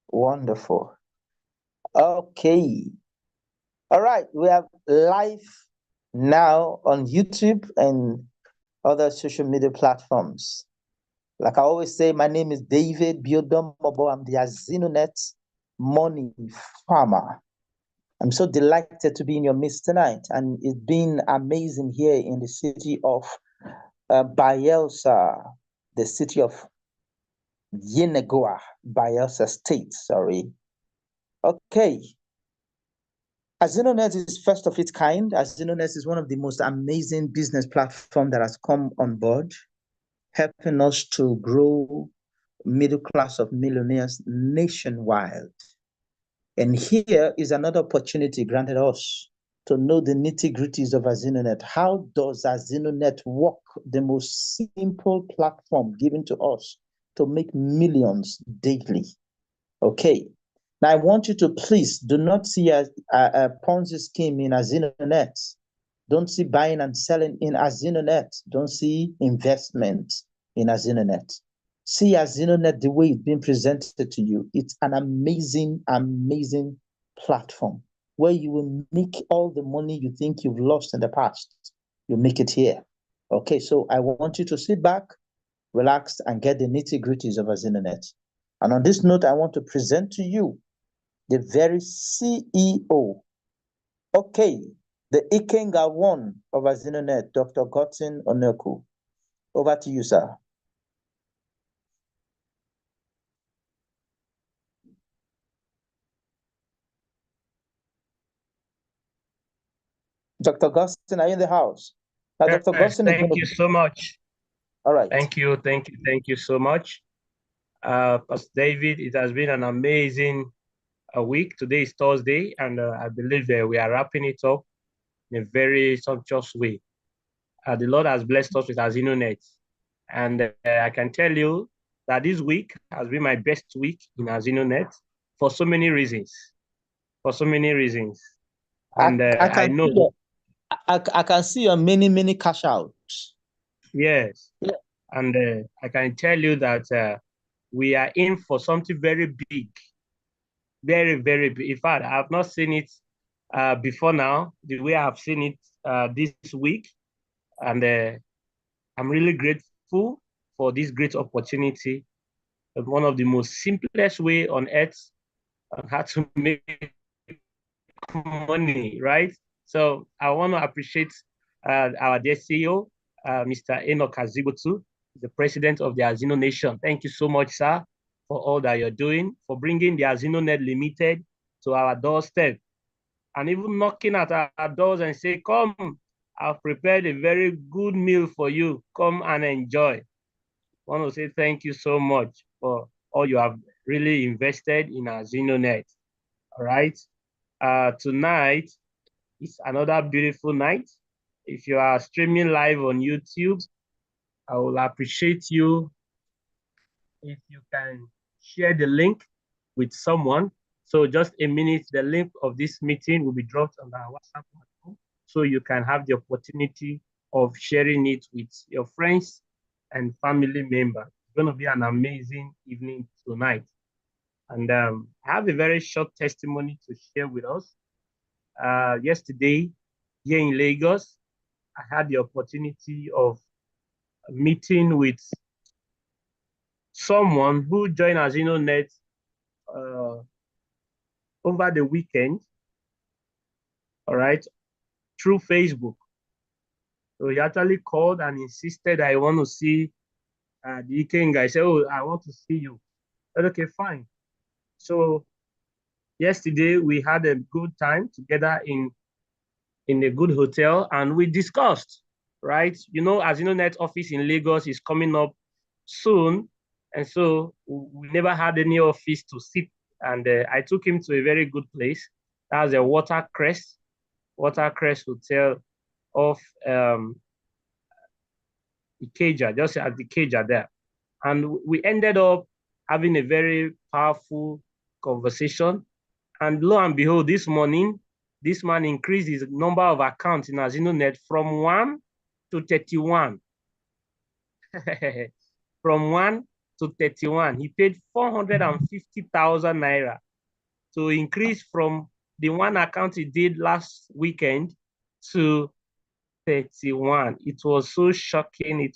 Wonderful. Okay. All right. We have live now on YouTube and other social media platforms. Like I always say, my name is David Biodomobo. I'm the AZINONET money farmer. I'm so delighted to be in your midst tonight, and it's been amazing here in the city of Bayelsa, the city of Yenagoa, Bayelsa State. Sorry. Okay. AZINONET is first of its kind. AZINONET is one of the most amazing business platform that has come on board, helping us to grow middle class of millionaires nationwide. And here is another opportunity granted us to know the nitty-gritties of AZINONET. How does AZINONET work? The most simple platform given to us to make millions daily. Okay. Now I want you to please do not see a Ponzi scheme in AZINONET. Don't see buying and selling in AZINONET. Don't see investment in AZINONET. See AZINONET the way it's being presented to you. It's an amazing, amazing platform where you will make all the money you think you've lost in the past. You make it here. Okay, so I want you to sit back, relax, and get the nitty-gritties of AZINONET. And on this note, I want to present to you the very CEO, okay, the Ikenga one of AZINONET, Dr. Godson Oneku. Over to you, sir. Dr. Godson, are you in the house? Now, Yes, Dr. Godson is thank you so much. All right. Thank you so much. Pastor David, it has been an amazing week. Today is Thursday, and I believe we are wrapping it up in a very sumptuous way. The Lord has blessed us with AZINONET, and I can tell you that this week has been my best week in AZINONET for so many reasons. For so many reasons, and I know. I can see your many cash outs. Yes, yeah. And I can tell you that we are in for something very big, very, very big. In fact, I have not seen it before now, the way I've seen it this week. And I'm really grateful for this great opportunity. One of the most simplest way on earth on how to make money, right? So I want to appreciate our dear CEO, Mr. Enoch Azibutu, the president of the Azino Nation. Thank you so much, sir, for all that you're doing, for bringing the AZINONET Limited to our doorstep, and even knocking at our doors and say, come, I've prepared a very good meal for you. Come and enjoy. I want to say thank you so much for all you have really invested in AZINONET. All right. Tonight is another beautiful night. If you are streaming live on YouTube, I will appreciate you if you can share the link with someone. So just a minute, the link of this meeting will be dropped on our WhatsApp platform, so you can have the opportunity of sharing it with your friends and family members. It's going to be an amazing evening tonight. And I have a very short testimony to share with us. Yesterday, here in Lagos, I had the opportunity of meeting with someone who joined AZINONET over the weekend, all right, through Facebook. So he actually called and insisted, I want to see the Ikenga. I said, oh, I want to see you. I said, okay, fine. So yesterday we had a good time together in a good hotel, and we discussed, right? You know, AZINONET office in Lagos is coming up soon, and so we never had any office to sit. And I took him to a very good place. That was a Watercrest Hotel off Ikeja, just at the Ikeja there. And we ended up having a very powerful conversation. And lo and behold, this morning, this man increased his number of accounts in AZINONET from 1 to 31. From 1 to 31. He paid 450,000 naira to increase from the one account he did last weekend to 31. It was so shocking.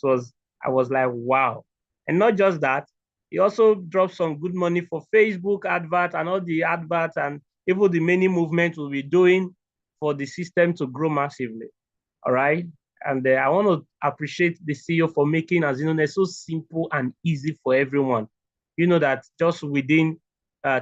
I was like, wow. And not just that, he also dropped some good money for Facebook advert and all the adverts and even the many movements we'll be doing for the system to grow massively. All right. And I want to appreciate the CEO for making AZINONET so simple and easy for everyone. You know that just within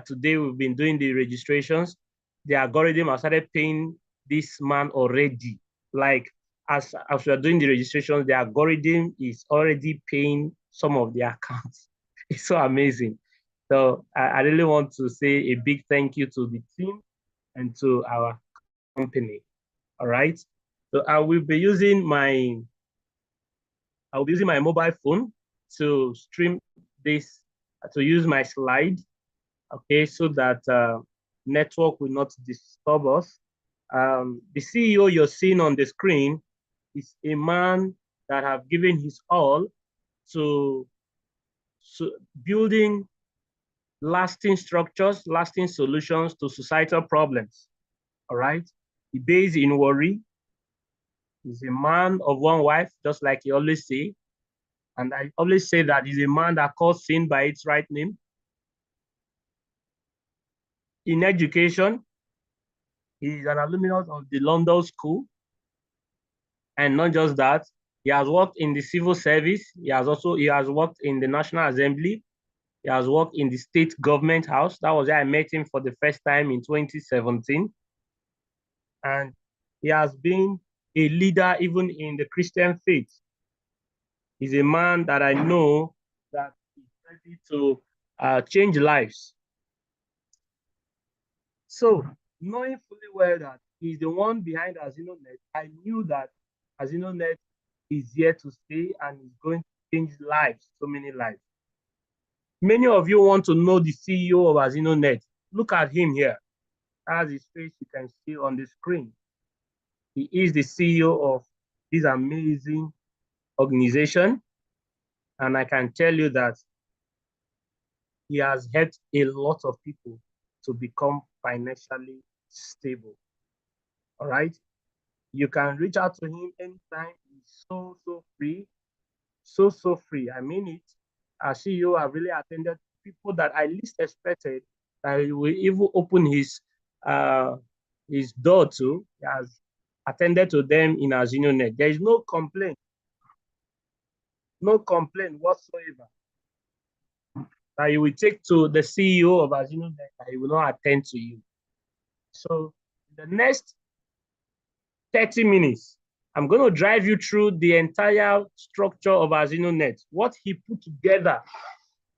today, we've been doing the registrations. The algorithm has started paying this man already. Like as we are doing the registrations, the algorithm is already paying some of the accounts. It's so amazing. So I really want to say a big thank you to the team and to our company. All right. So I will be using my mobile phone to stream this, to use my slide, okay, so that network will not disturb us. The CEO you're seeing on the screen is a man that have given his all to building lasting structures, lasting solutions to societal problems. All right. He based in Warri. He's a man of one wife, just like he always say. And I always say that he's a man that calls sin by its right name. In education, he's an alumnus of the London School. And not just that, he has worked in the civil service. He has worked in the National Assembly. He has worked in the state government house. That was where I met him for the first time in 2017. And he has been a leader even in the Christian faith. He's a man that I know that is ready to change lives. So, knowing fully well that he's the one behind AZINONET, I knew that AZINONET is here to stay and is going to change lives, so many lives. Many of you want to know the CEO of AZINONET. Look at him here. That's his face you can see on the screen. He is the CEO of this amazing organization. And I can tell you that he has helped a lot of people to become financially stable. All right. You can reach out to him anytime. He's so free. So free. I mean it. As CEO, I've really attended people that I least expected that he will even open his door to. He has attended to them in AZINONET. There is no complaint. No complaint whatsoever that you will take to the CEO of AZINONET that he will not attend to you. So the next 30 minutes, I'm going to drive you through the entire structure of AZINONET, what he put together,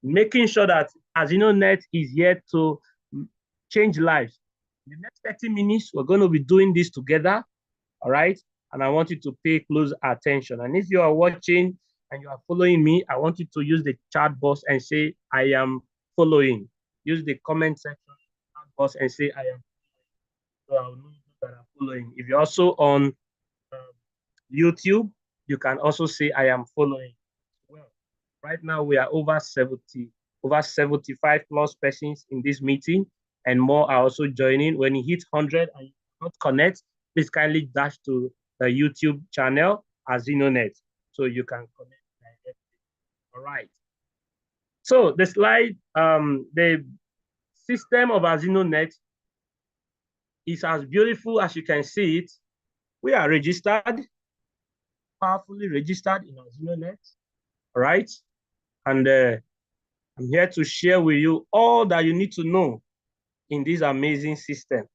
making sure that AZINONET is here to change lives. In the next 30 minutes, we're going to be doing this together, all right? And I want you to pay close attention. And if you are watching and you are following me, I want you to use the chat box and say, I am following. Use the comment section chat box and say, I am following. So I'll know that I'm following. If you're also on YouTube, you can also say, I am following. Well, right now we are over 75 plus persons in this meeting, and more are also joining. When you hit 100 and you cannot connect, please kindly dash to the YouTube channel AZINONET so you can connect directly. All right. So the slide, the system of AZINONET is as beautiful as you can see it. We are registered, powerfully registered in AZINONET. All right. And I'm here to share with you all that you need to know in this amazing system.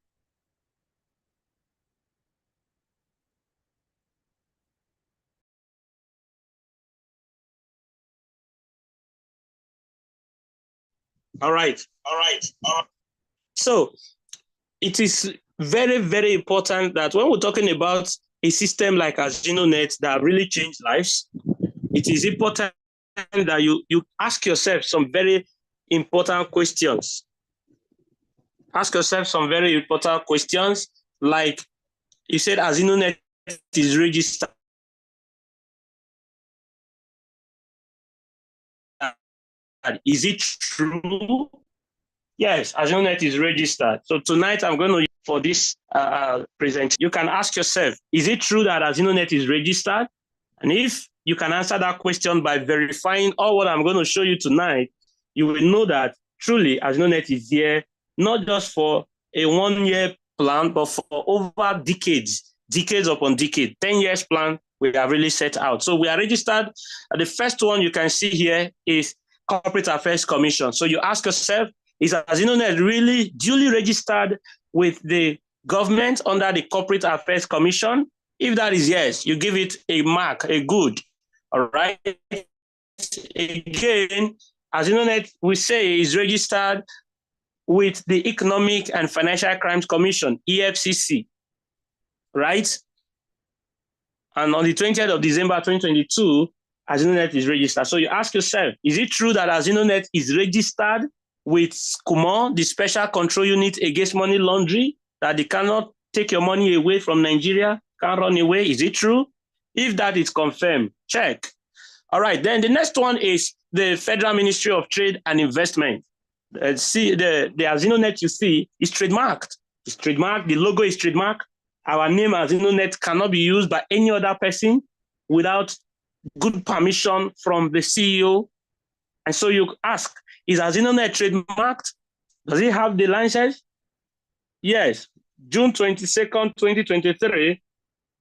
All right. So it is very, very important that when we're talking about a system like AZINONET that really changed lives, it is important that you ask yourself some very important questions. Ask yourself some very important questions, like you said AZINONET is registered. Is it true? Yes, AZINONET is registered. So tonight I'm going to use for this presentation. You can ask yourself, is it true that AZINONET is registered? And if you can answer that question by verifying all what I'm going to show you tonight, you will know that truly AZINONET is here, not just for a 1 year plan, but for over decades upon decades, 10 years plan we have really set out. So we are registered. The first one you can see here is Corporate Affairs Commission. So you ask yourself, is AZINONET really duly registered with the government under the Corporate Affairs Commission? If that is yes, you give it a mark, a good. All right. Again, AZINONET, we say, is registered with the Economic and Financial Crimes Commission, EFCC, right? And on the 20th of December 2022, AZINONET is registered. So you ask yourself, is it true that AZINONET is registered with SCUMO, the Special Control Unit Against Money Laundering, that they cannot take your money away from Nigeria, can't run away? Is it true? If that is confirmed, check. All right, then the next one is the Federal Ministry of Trade and Investment. See, the AZINONET you see is trademarked. It's trademarked, the logo is trademarked. Our name AZINONET cannot be used by any other person without good permission from the CEO. And so you ask, is AZINONET trademarked? Does it have the license? Yes. June 22nd, 2023,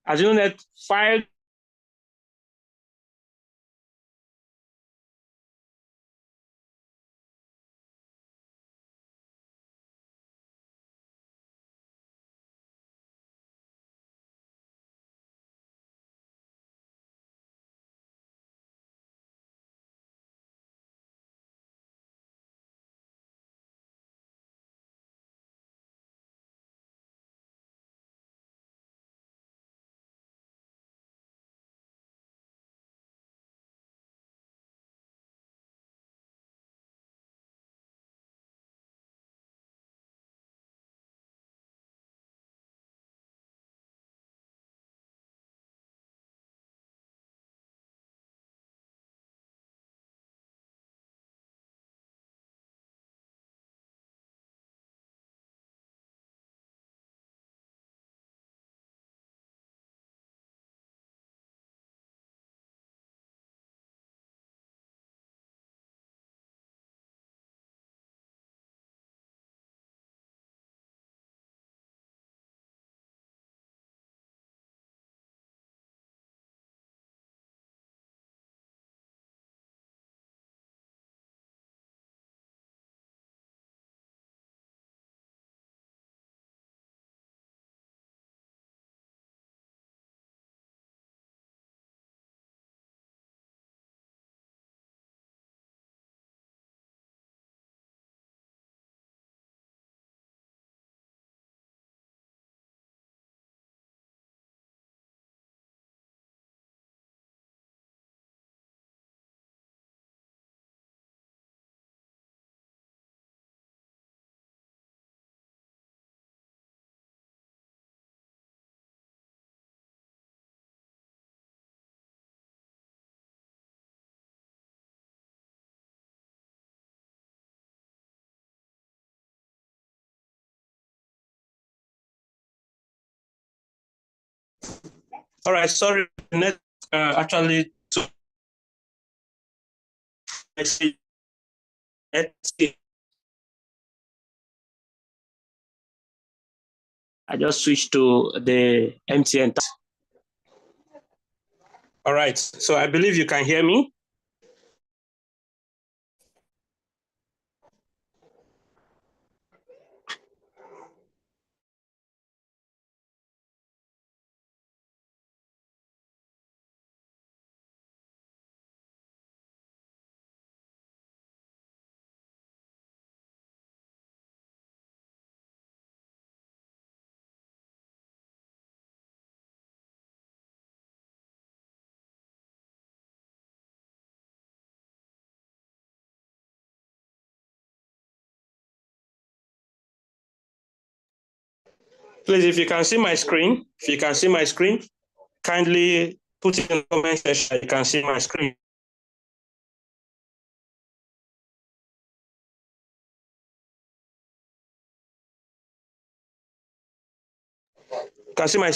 AZINONET filed all right, sorry, actually, I just switched to the MTN. All right, so I believe you can hear me. Please, if you can see my screen, kindly put in the comment section. You can see my screen. Can see my.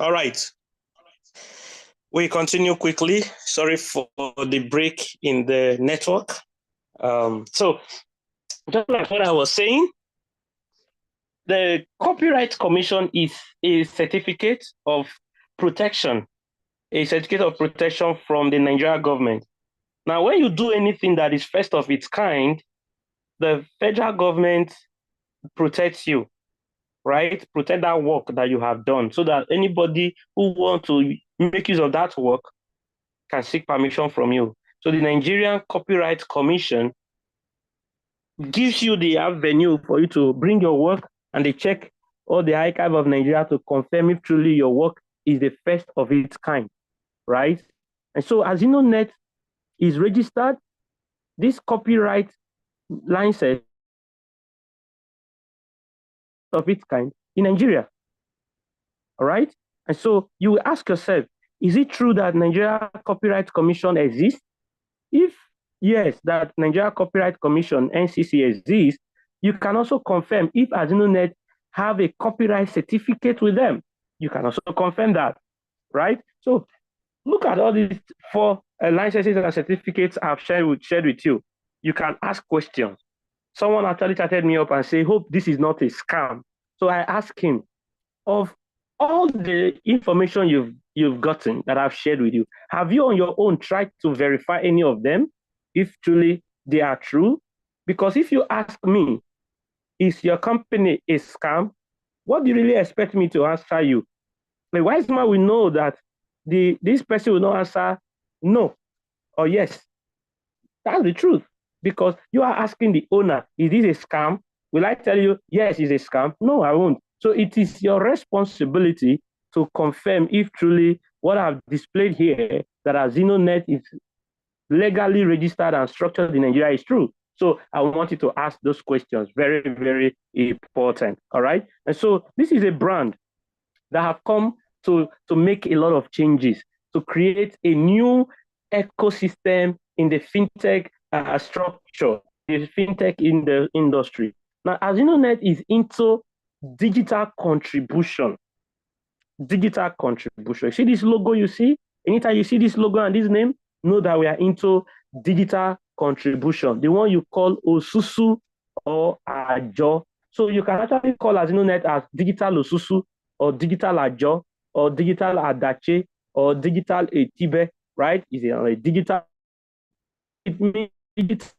All right. We continue quickly. Sorry for the break in the network. So, just like what I was saying, the Copyright Commission is a certificate of protection, from the Nigeria government. Now, when you do anything that is first of its kind, the federal government protects you, right? Protect that work that you have done so that anybody who wants to make use of that work can seek permission from you. So the Nigerian Copyright Commission gives you the avenue for you to bring your work, and they check all the archive of Nigeria to confirm if truly your work is the first of its kind, right? And so AZINONET is registered. This copyright license of its kind in Nigeria, all right? And so you will ask yourself, is it true that Nigeria Copyright Commission exists? If yes, that Nigeria Copyright Commission, NCC, exists, you can also confirm if AZINONET have a copyright certificate with them. You can also confirm that, right? So look at all these 4 licenses and certificates I've shared with you. You can ask questions. Someone actually chatted me up and say, hope this is not a scam. So I asked him, of all the information you've gotten that I've shared with you, have you on your own tried to verify any of them if truly they are true? Because if you ask me, is your company a scam? What do you really expect me to answer you? A wise man will know that this person will not answer no or yes. That's the truth. Because you are asking the owner, is this a scam? Will I tell you, yes, it's a scam? No, I won't. So it is your responsibility to confirm if truly what I've displayed here, that AZINONET is legally registered and structured in Nigeria, is true. So I want you to ask those questions. Very, very important. All right. And so this is a brand that have come to make a lot of changes, to create a new ecosystem in the fintech structure, the fintech in the industry. Now, AZINONET is into digital contribution. Digital contribution. See this logo you see? Anytime you see this logo and this name, know that we are into digital contribution, the one you call Osusu or Ajo. So you can actually call AZINONET as digital Osusu or digital Ajo or digital Adache or digital Etibe, right? Is a digital. It means digital.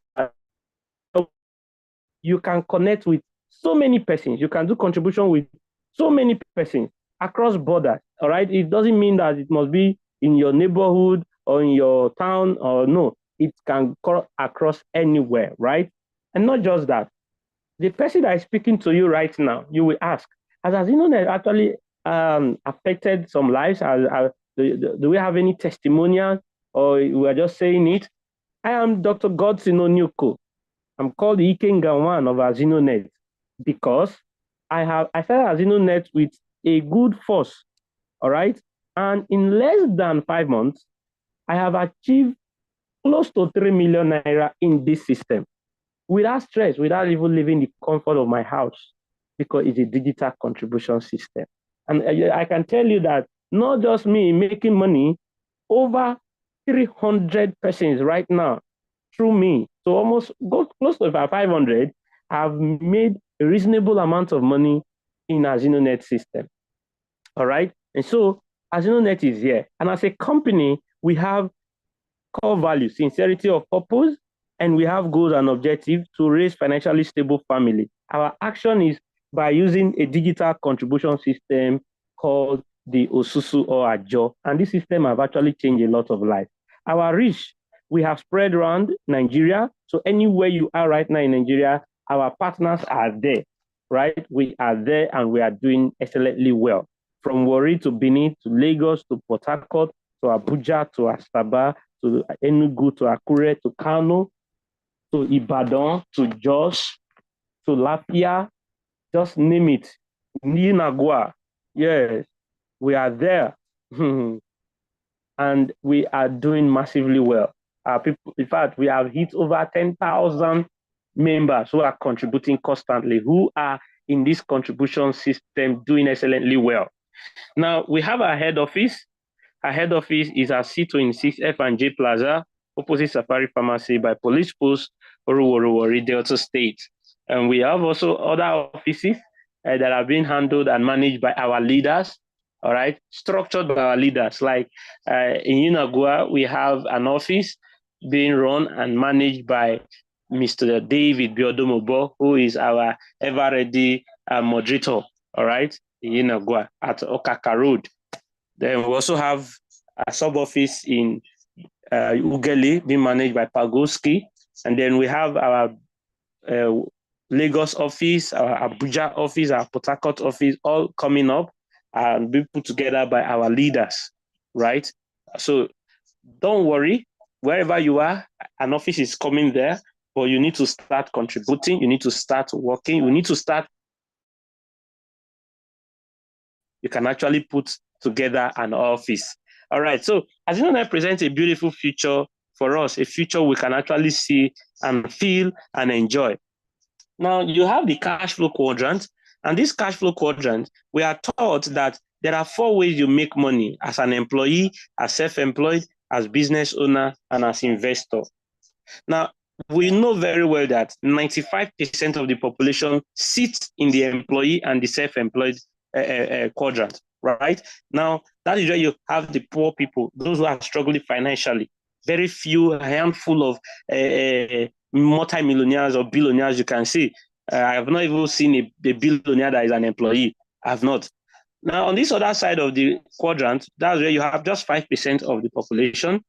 You can connect with so many persons. You can do contribution with so many persons across borders, all right? It doesn't mean that it must be in your neighborhood or in your town, or no. It can go across anywhere, right? And not just that. The person that is speaking to you right now, you will ask, has AZINONET actually affected some lives? Do we have any testimonials, or we are just saying it? I am Dr. Godson Onyuko. I'm called the Ikenga1 of AZINONET because I started AZINONET with a good force, all right? And in less than 5 months, I have achieved close to 3 million naira in this system without stress, without even leaving the comfort of my house, because it's a digital contribution system. And I can tell you that not just me making money, over 300 persons right now through me. So almost close to about 500 have made a reasonable amount of money in AZINONET system. All right. And so AZINONET is here. And as a company, we have core values, sincerity of purpose, and we have goals and objectives to raise financially stable family. Our action is by using a digital contribution system called the Osusu or Ajo. And this system have actually changed a lot of lives. Our reach We have spread around Nigeria. So anywhere you are right now in Nigeria, our partners are there, right? We are there and we are doing excellently well. From Warri to Benin to Lagos to Port Harcourt to Abuja to Asaba to Enugu to Akure to Kano to Ibadan to Jos to Lafia, just name it. Ninagua, yes, we are there. And we are doing massively well. Our people, in fact, we have hit over 10,000 members who are contributing constantly, who are in this contribution system doing excellently well. Now, we have our head office. Our head office is at C26 F&J Plaza, opposite Safari Pharmacy by Police Post, Warri, Delta State. And we have also other offices that are being handled and managed by our leaders, all right, structured by our leaders. Like in Unagua, we have an office being run and managed by Mr. David Biodomobo, who is our ever-ready moderator, all right, in Unagua at Okaka Road. Then we also have a sub-office in Ugeli being managed by Pagoski. And then we have our Lagos office, our Abuja office, our Port Harcourt office, all coming up and being put together by our leaders, right? So don't worry, wherever you are, an office is coming there, but you need to start contributing, you need to start working, you need to start. You can actually put together an office. All right, so AZINONET presents a beautiful future for us, a future we can actually see and feel and enjoy. Now, you have the cash flow quadrant, and this cash flow quadrant, we are taught that there are 4 ways you make money as an employee, as self-employed, as business owner, and as investor. Now, we know very well that 95% of the population sits in the employee and the self-employed quadrant, right? Now, that is where you have the poor people, those who are struggling financially. Very few, a handful of multi-millionaires or billionaires you can see. I have not even seen a billionaire that is an employee. I have not. Now, on this other side of the quadrant, that's where you have just 5% of the population,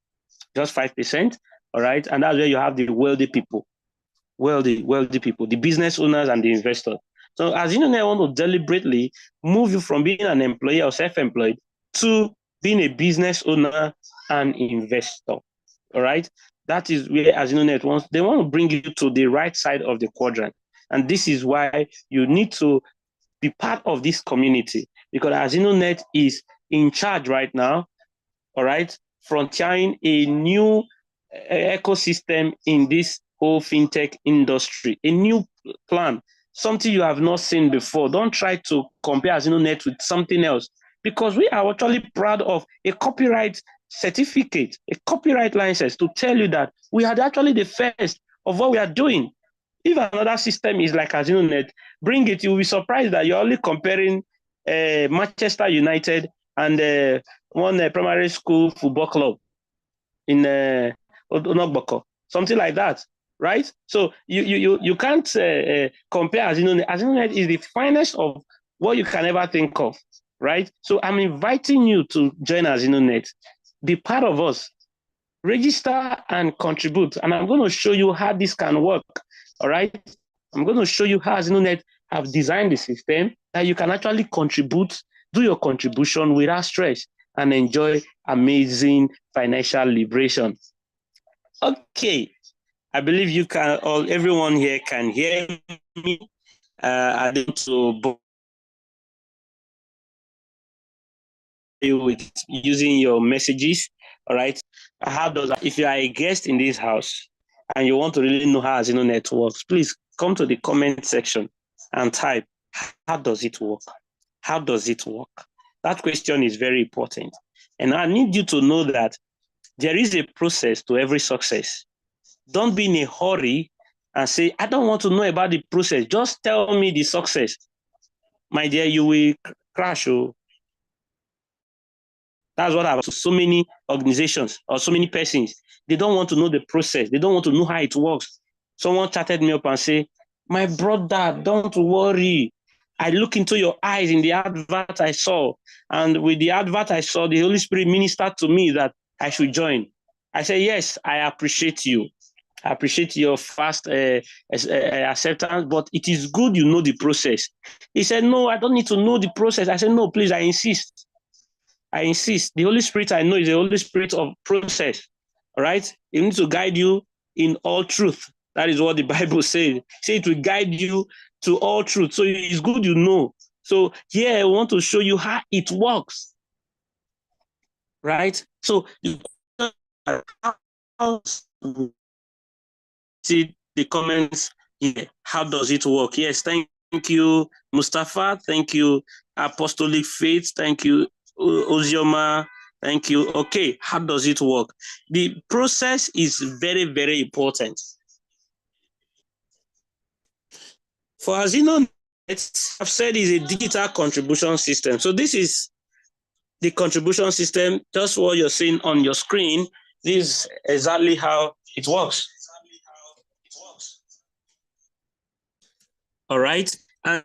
just 5%, all right? And that's where you have the wealthy people, wealthy people, the business owners and the investors. So AZINONET want to deliberately move you from being an employee or self-employed to being a business owner and investor, all right? That is where AZINONET wants, they want to bring you to the right side of the quadrant. And this is why you need to be part of this community, because AZINONET is in charge right now, all right, frontiering a new ecosystem in this whole fintech industry, a new plan, something you have not seen before. Don't try to compare AZINONET with something else, because we are actually proud of a copyright certificate, a copyright license to tell you that we are actually the first of what we are doing. If another system is like AZINONET, bring it, you'll be surprised that you're only comparing Manchester United and one primary school football club in Onogboko, something like that, right? So you can't compare AZINONET. AZINONET is the finest of what you can ever think of, right? So I'm inviting you to join AZINONET, be part of us, register and contribute. And I'm going to show you how this can work, all right? I'm going to show you how AZINONET have designed the system that you can actually contribute, do your contribution without stress, and enjoy amazing financial liberation. Okay, I believe you can, everyone here can hear me. I need to you with using your messages, all right? How does, if you are a guest in this house and you want to really know how AZINONET works, please come to the comment section and type, how does it work? How does it work? That question is very important. And I need you to know that there is a process to every success. Don't be in a hurry and say, I don't want to know about the process. Just tell me the success. My dear, you will crash. Oh. That's what happens to so many organizations or so many persons. They don't want to know the process. They don't want to know how it works. Someone chatted me up and say, my brother, don't worry. I look into your eyes in the advert I saw. And with the advert I saw, the Holy Spirit ministered to me that I should join. I said, yes, I appreciate you. I appreciate your fast acceptance, but it is good you know the process. He said, no, I don't need to know the process. I said, no, please, I insist. I insist. The Holy Spirit I know is the Holy Spirit of process. All right? It needs to guide you in all truth. That is what the Bible says. Say it will guide you to all truth. So it's good you know. So here I want to show you how it works. Right? So see the comments here. How does it work? Yes, thank you, Mustafa. Thank you, Apostolic Faith. Thank you, Ozioma. Thank you. Okay, how does it work? The process is very, very important. For AZINONET, I've said is a digital contribution system. So this is the contribution system, just what you're seeing on your screen. This is exactly how it works. All right. And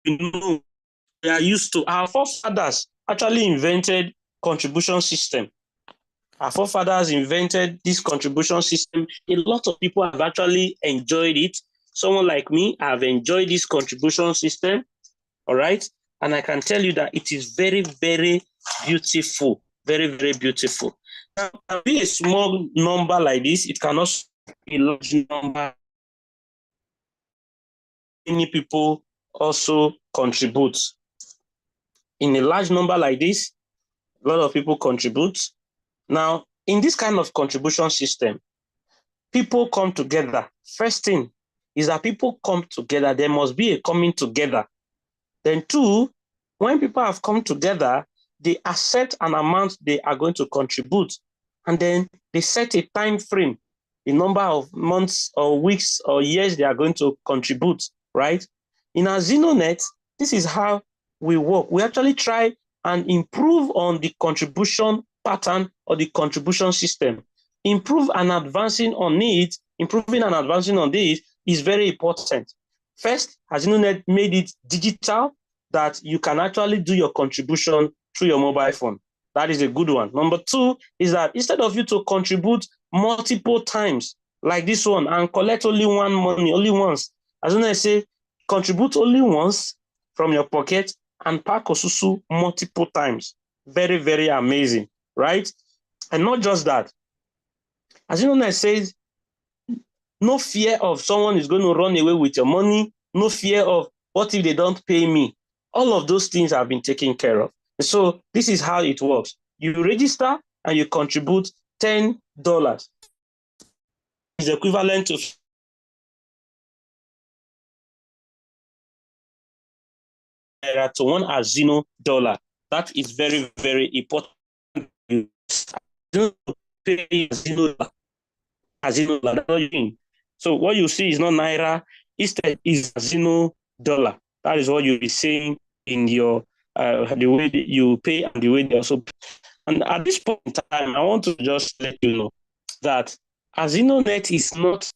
you know, we are used to, our forefathers actually invented contribution system. Our forefathers invented this contribution system. A lot of people have actually enjoyed it. Someone like me, I've enjoyed this contribution system. All right. And I can tell you that it is very, very beautiful. Very, very beautiful. Now, it can be a small number like this. It can also be a large number. Many people also contribute. In a large number like this, a lot of people contribute. Now, in this kind of contribution system, people come together. First thing is that people come together. There must be a coming together. Then two, when people have come together, they accept an amount they are going to contribute. And then they set a time frame, the number of months or weeks or years they are going to contribute, right? In AZINONET, this is how we work. We actually try and improve on the contribution pattern or the contribution system. Improve and advancing on it, improving and advancing on this is very important. First, AZINONET made it digital, that you can actually do your contribution through your mobile phone. That is a good one. Number two is that instead of you to contribute multiple times like this one and collect only one money, only once, AZINONET say contribute only once from your pocket and pack Osusu multiple times. Very, very amazing, right? And not just that. AZINONET says no fear of someone is going to run away with your money, no fear of what if they don't pay me. All of those things have been taken care of. So this is how it works. You register and you contribute $10. It's equivalent to one AZINO dollar. That is very, very important. You don't pay AZINO dollar. So what you see is not Naira, instead is AZINO dollar. That is what you'll be seeing in your the way you pay and the way they also pay. And at this point in time, I want to just let you know that AZINONET is not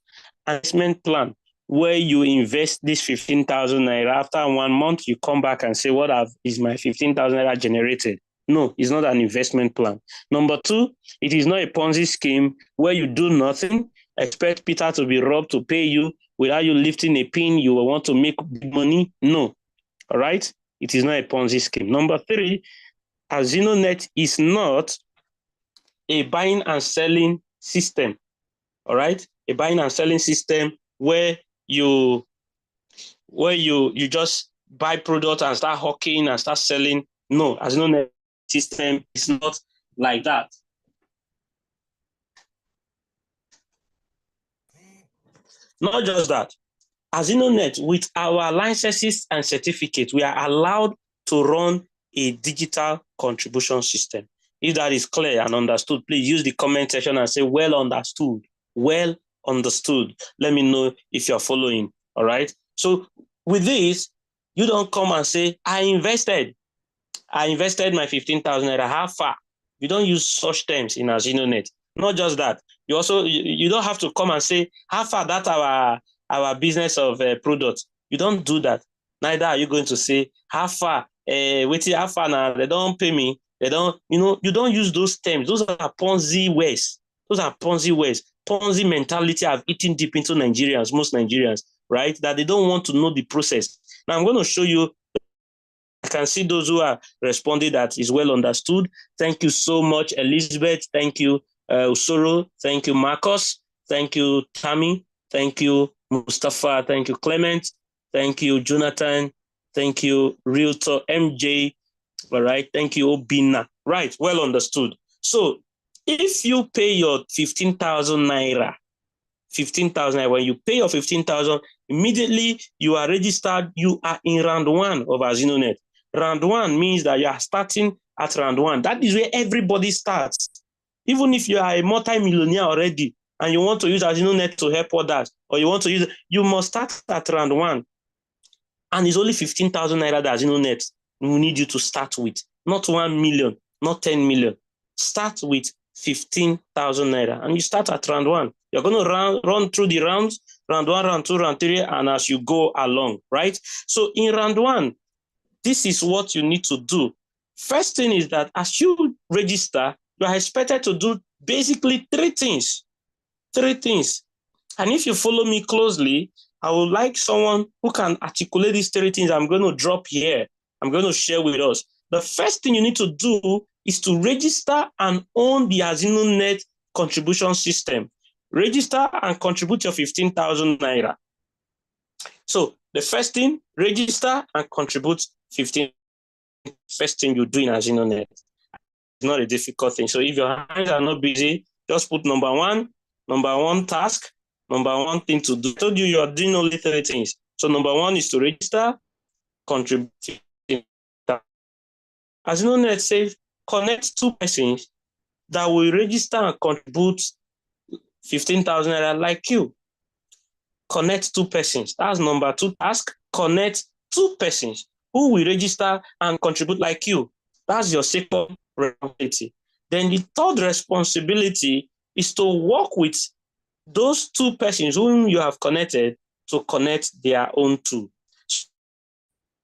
an investment plan where you invest this 15,000 naira. After 1 month, you come back and say, what is my 15,000 naira generated? No, it's not an investment plan. Number two, it is not a Ponzi scheme where you do nothing, expect Peter to be robbed to pay you without you lifting a pin, you will want to make big money. No, all right? It is not a Ponzi scheme. Number three, AZINONET is not a buying and selling system, all right? A buying and selling system where you just buy product and start hawking and start selling. No, AZINONET system is not like that. Not just that. AZINONET, with our licenses and certificates, we are allowed to run a digital contribution system. If that is clear and understood, please use the comment section and say, well understood, well understood. Let me know if you're following, all right? So with this, you don't come and say, I invested my 15,000 naira, how far? You don't use such terms in AZINONET. Not just that, you don't have to come and say, how far that our business of product. You don't do that. Neither are you going to say, how far, how far now, they don't pay me. They don't, you don't use those terms. Those are Ponzi ways. Those are Ponzi ways. Ponzi mentality have eaten deep into Nigerians, most Nigerians, right? That they don't want to know the process. Now I'm going to show you. I can see those who are responding that is well understood. Thank you so much, Elizabeth. Thank you, Usoro. Thank you, Marcos. Thank you, Tammy. Thank you, Mustafa. Thank you, Clement. Thank you, Jonathan. Thank you, Realtor MJ. All right. Thank you, Obina. Right. Well understood. So if you pay your 15,000 naira, 15,000 naira, when you pay your 15,000, immediately you are registered. You are in round one of AZINONET. Round one means that you are starting at round one. That is where everybody starts. Even if you are a multi-millionaire already and you want to use AZINONET to help others, or you want to use, you must start at round one. And it's only 15,000 naira that AZINONET will need you to start with. Not 1 million, not 10 million. Start with 15,000 naira. And you start at round one. You're going to run through the rounds, round one, round two, round three, and as you go along, right? So in round one, this is what you need to do. First thing is that as you register, you are expected to do basically three things. Three things. And if you follow me closely, I would like someone who can articulate these three things I'm going to drop here. I'm going to share with us. The first thing you need to do is to register and own the AZINONET contribution system. Register and contribute your 15,000 naira. So the first thing, register and contribute 15,000. First thing you do in AZINONET. It's not a difficult thing. So if your hands are not busy, just put number one task, number one thing to do. I told you you're doing only three things. So number one is to register, contribute. AZINONET says connect two persons that will register and contribute 15,000 naira like you. Connect two persons. That's number two task. Connect two persons who will register and contribute like you. That's your second responsibility. Then the third responsibility is to work with those two persons whom you have connected to connect their own two. So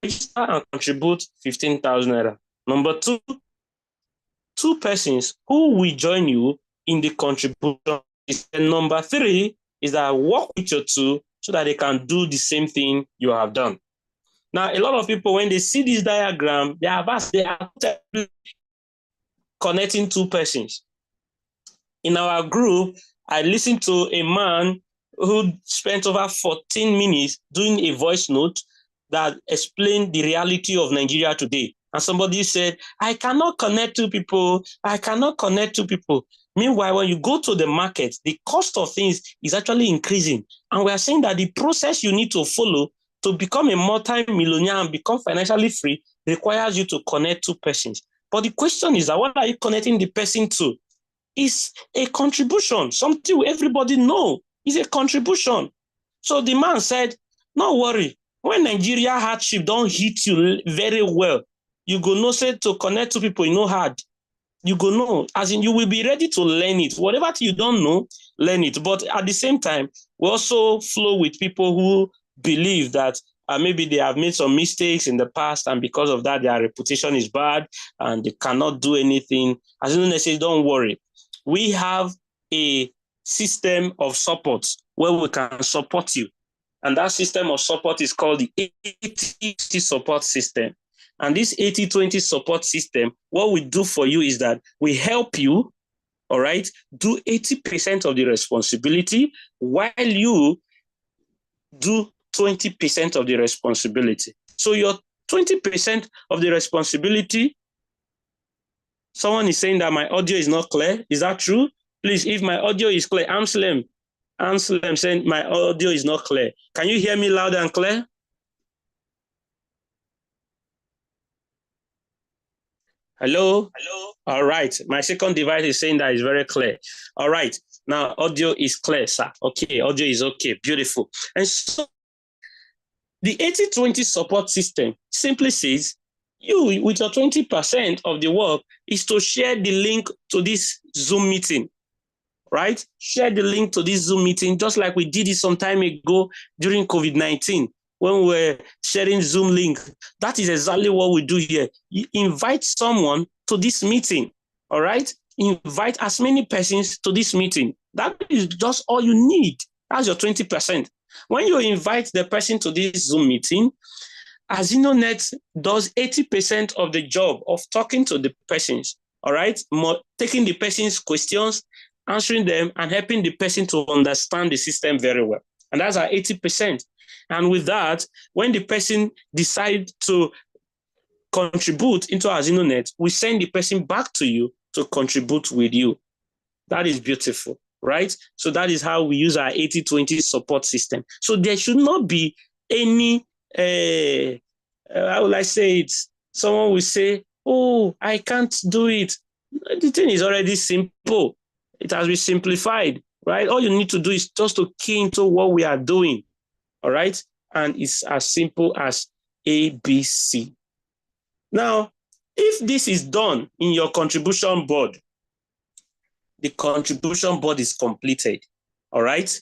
register and contribute 15,000 naira. Number two, two persons who will join you in the contribution. And number three is that work with your two so that they can do the same thing you have done. Now, a lot of people, when they see this diagram, they are connecting two persons. In our group, I listened to a man who spent over 14 minutes doing a voice note that explained the reality of Nigeria today. And somebody said, I cannot connect two people. I cannot connect two people. Meanwhile, when you go to the market, the cost of things is actually increasing. And we are saying that the process you need to follow to become a multi-millionaire and become financially free requires you to connect two persons. But the question is that what are you connecting the person to? It's a contribution, something everybody know is a contribution. So the man said, no worry, when Nigeria hardship don't hit you very well, you go know say to connect to people, you know hard. You go know, as in you will be ready to learn it. Whatever you don't know, learn it. But at the same time, we also flow with people who believe that maybe they have made some mistakes in the past, and because of that, their reputation is bad and they cannot do anything. As you say, don't worry. We have a system of support where we can support you. And that system of support is called the 80-20 support system. And this 80-20 support system, what we do for you is that we help you, all right, do 80% of the responsibility while you do 20% of the responsibility. So your 20% of the responsibility, someone is saying that my audio is not clear. Is that true? Please, if my audio is clear, Amslem saying my audio is not clear. Can you hear me loud and clear? Hello? Hello? All right. My second device is saying that it's very clear. All right. Now, audio is clear, sir. Okay, audio is okay. Beautiful. And so the 80-20 support system simply says, you, with your 20% of the work, is to share the link to this Zoom meeting, right? Share the link to this Zoom meeting, just like we did it some time ago during COVID-19. when we're sharing Zoom link. That is exactly what we do here. You invite someone to this meeting, all right? Invite as many persons to this meeting. That is just all you need. That's your 20%. When you invite the person to this Zoom meeting, AZINONET does 80% of the job of talking to the persons, all right? Taking the person's questions, answering them, and helping the person to understand the system very well. And that's our 80%. And with that, when the person decides to contribute into AZINONET, we send the person back to you to contribute with you. That is beautiful, right? So that is how we use our 80-20 support system. So there should not be any, how will I say it? Someone will say, oh, I can't do it. The thing is already simple. It has been simplified, right? All you need to do is just to key into what we are doing, all right? And it's as simple as ABC. Now, if this is done in your contribution board, the contribution board is completed, all right?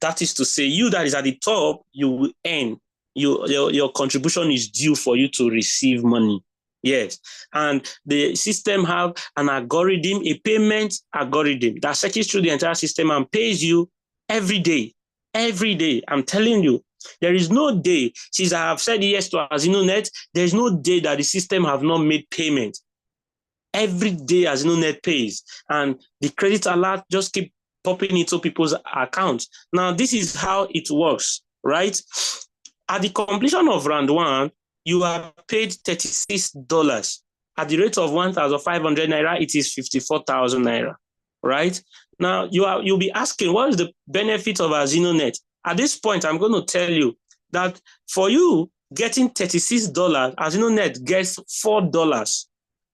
That is to say, you that is at the top, you will earn. Your contribution is due for you to receive money. Yes, and the system have an algorithm, a payment algorithm that searches through the entire system and pays you every day. Every day, I'm telling you, there is no day, since I have said yes to AZINONET, there is no day that the system have not made payment. Every day AZINONET pays, and the credit alert just keep popping into people's accounts. Now, this is how it works, right? At the completion of round one, you are paid $36. At the rate of 1,500 naira, it is 54,000 naira, right? Now, you'll be asking, what is the benefit of AZINONET? At this point, I'm going to tell you that for you getting $36, AZINONET gets $4.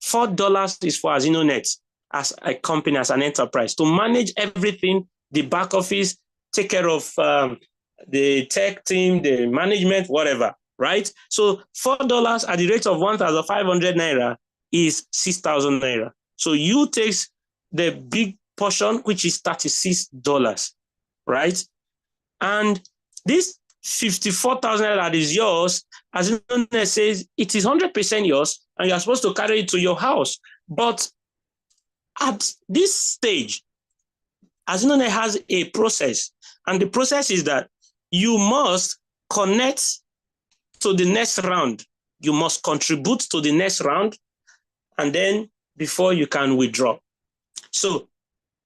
$4 is for AZINONET as a company, as an enterprise, to manage everything, the back office, take care of the tech team, the management, whatever, right? So $4 at the rate of 1,500 naira is 6,000 naira. So you take the big portion, which is $36, right? And this 54,000 naira that is yours, AZINONET says it is 100% yours, and you're supposed to carry it to your house. But at this stage, AZINONET has a process, and the process is that you must connect to the next round. You must contribute to the next round, and then before you can withdraw. So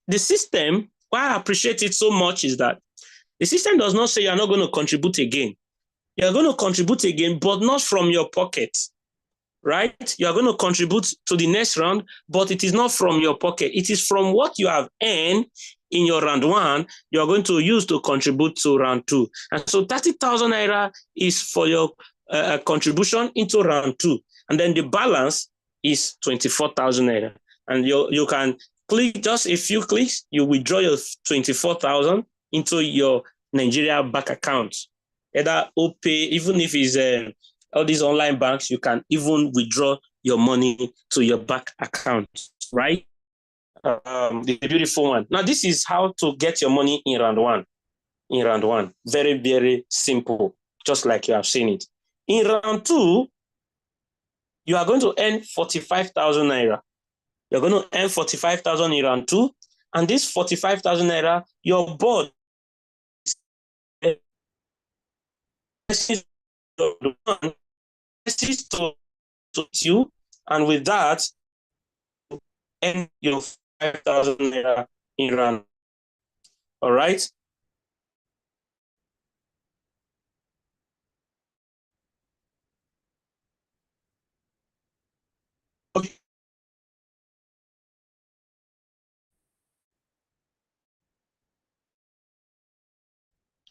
the system, why I appreciate it so much is that the system does not say you're not going to contribute again. You're going to contribute again, but not from your pocket, right? You're going to contribute to the next round, but it is not from your pocket. It is from what you have earned in your round one, you're going to use to contribute to round two. And so 30,000 naira is for your contribution into round two. And then the balance is 24,000 naira. And you can click just a few clicks, you withdraw your 24,000 into your Nigeria bank account. Either OPay, even if it's all these online banks, you can even withdraw your money to your bank account, right? The beautiful one. Now, this is how to get your money in round one. In round one, very, very simple, just like you have seen it. In round two, you are going to earn 45,000 naira. You're going to earn 45,000 in round two, and this 45,000 naira, your board to you, and with that, earn your 5,000 naira in round. All right. Okay.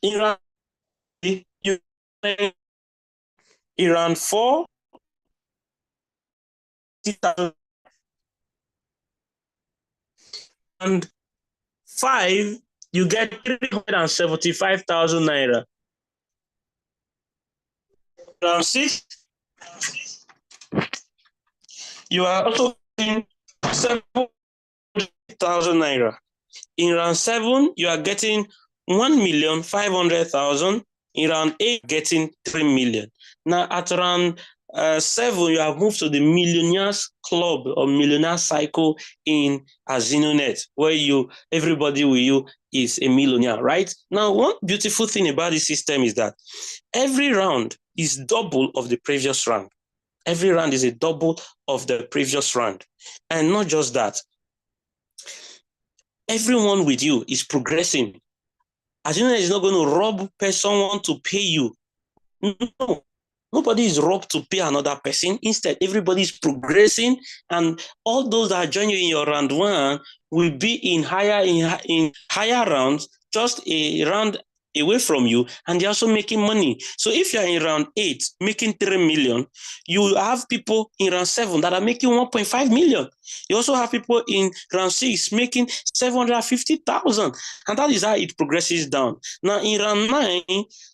In round, you in round 4, and 5, you get 375,000 naira. Round 6, you are also getting 700,000 naira. In round 7, you are getting 1,500,000. In round 8, getting 3 million. Now at round 7, you have moved to the millionaires club or millionaire cycle in AZINONET, where everybody with you is a millionaire, right? Now, one beautiful thing about this system is that every round is double of the previous round. Every round is a double of the previous round. And not just that, everyone with you is progressing. AZINONET is not going to rob someone to pay you. No, nobody is robbed to pay another person. Instead, everybody is progressing, and all those that are joining you in your round 1 will be in higher rounds, just a round away from you, and they're also making money. So if you're in round 8 making 3 million, you have people in round 7 that are making 1.5 million. You also have people in round 6 making 750,000, and that is how it progresses down. Now in round 9,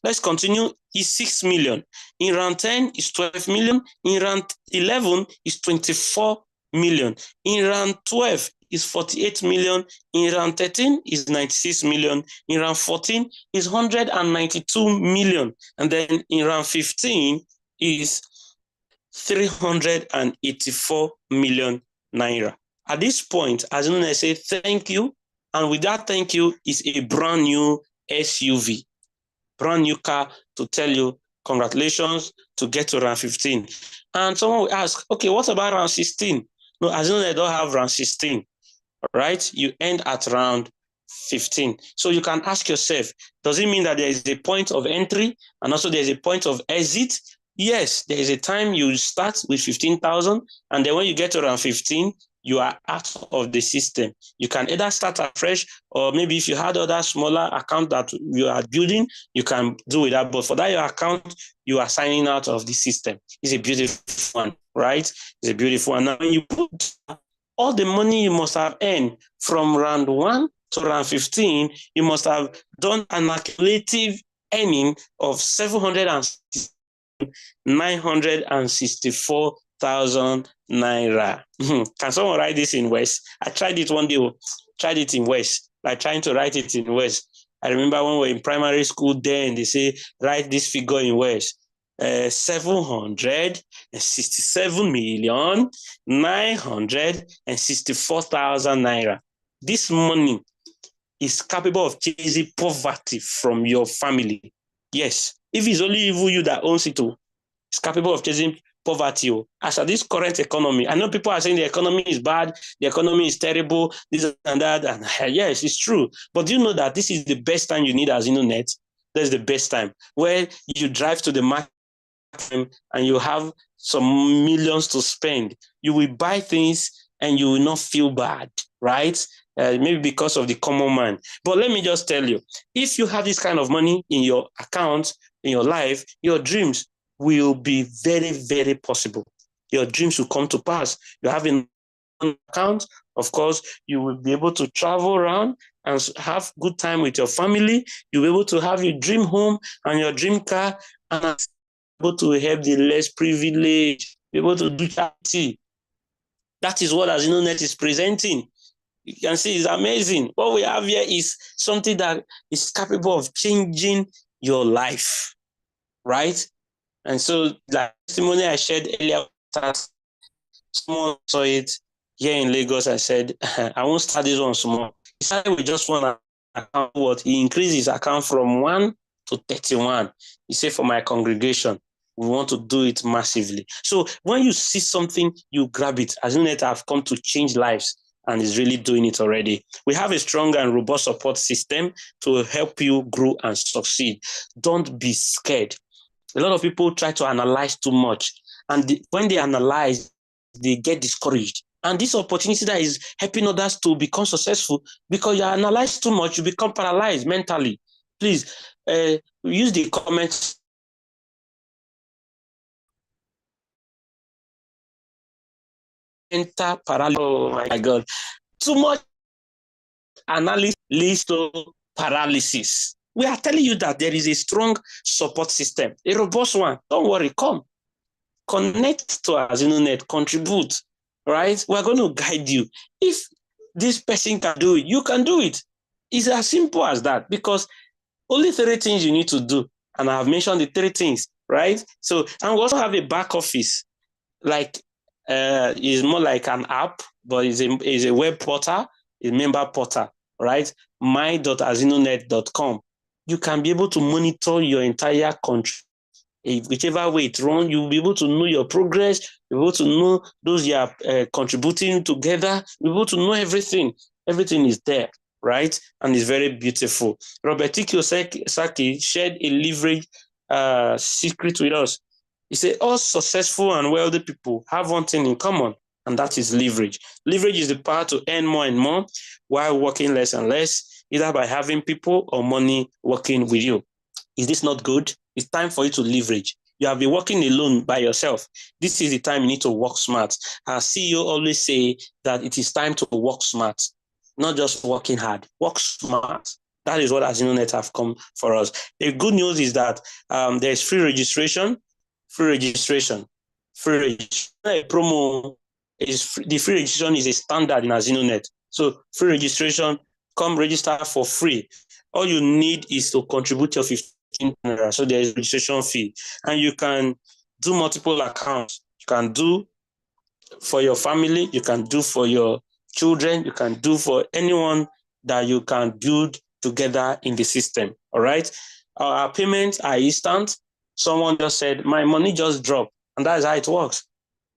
let's continue, is 6 million. In round 10 is 12 million. In round 11 is 24 million. In round 12 is 48 million. In round 13 is 96 million. In round 14 is 192 million. And then in round 15 is 384 million naira. At this point, AZINONET say thank you. And with that thank you is a brand new SUV, brand new car to tell you congratulations to get to round 15. And someone will ask, okay, what about round 16? No, AZINONET don't have round 16, right? You end at round 15. So you can ask yourself, does it mean that there is a point of entry and also there's a point of exit? Yes, there is a time you start with 15,000, and then when you get to round 15, you are out of the system. You can either start afresh, or maybe if you had other smaller account that you are building, you can do with that. But for that your account, you are signing out of the system. It's a beautiful one, right? It's a beautiful one. Now, when you put all the money you must have earned from round 1 to round 15, you must have done an accumulative earning of 964,000 naira. Can someone write this in West? I tried it one day, tried it in West, like trying to write it in West. I remember when we were in primary school then, they say, write this figure in West. 767,964,000 naira. This money is capable of chasing poverty from your family. Yes, if it's only you that owns it, it's capable of chasing poverty. As at this current economy, I know people are saying the economy is bad, the economy is terrible, this and that, and yes, it's true. But do you know that this is the best time you need AZINONET? That's the best time where you drive to the market and you have some millions to spend. You will buy things and you will not feel bad, right? Maybe because of the common man. But let me just tell you, if you have this kind of money in your account, in your life, your dreams will be very, very possible. Your dreams will come to pass. You have an account, of course, you will be able to travel around and have good time with your family. You'll be able to have your dream home and your dream car, and able to help the less privileged, be able to do charity. That is what AZINONET is presenting. You can see it's amazing. What we have here is something that is capable of changing your life, right? And so, like testimony I shared earlier, someone saw it here in Lagos. I said, I won't start this one small. He started with just one account. What he increased his account from 1 to 31. He said, for my congregation, we want to do it massively. So when you see something, you grab it. AZINONET have come to change lives and is really doing it already. We have a strong and robust support system to help you grow and succeed. Don't be scared. A lot of people try to analyze too much. And when they analyze, they get discouraged. And this opportunity that is helping others to become successful, because you analyze too much, you become paralyzed mentally. Please use the comments. Enter paralysis. Oh my God. Too much analysis leads to paralysis. We are telling you that there is a strong support system, a robust one. Don't worry, come. Connect to AZINONET, contribute, right? We're going to guide you. If this person can do it, you can do it. It's as simple as that, because only 3 things you need to do. And I have mentioned the 3 things, right? So, and we also have a back office, like is more like an app, but is a web portal, a member portal, right? my.azinonet.com. You can be able to monitor your entire country. Whichever way it runs, you'll be able to know your progress, you'll be able to know those you are contributing together, you'll be able to know everything. Everything is there, right? And it's very beautiful. Robert T. Kiyosaki shared a leverage secret with us. He said, all successful and wealthy people have one thing in common, and that is leverage. Leverage is the power to earn more and more while working less and less, either by having people or money working with you. Is this not good? It's time for you to leverage. You have been working alone by yourself. This is the time you need to work smart. Our CEO always say that it is time to work smart, not just working hard. Work smart. That is what AZINONET have come for us. The good news is that there's free registration. Free registration. A promo is free. The free registration is a standard in AZINONET. So free registration, come register for free. All you need is to contribute your 15 naira. So there is a registration fee, and you can do multiple accounts. You can do for your family, you can do for your children, you can do for anyone that you can build together in the system. All right. Our payments are instant. Someone just said, my money just dropped, and that's how it works.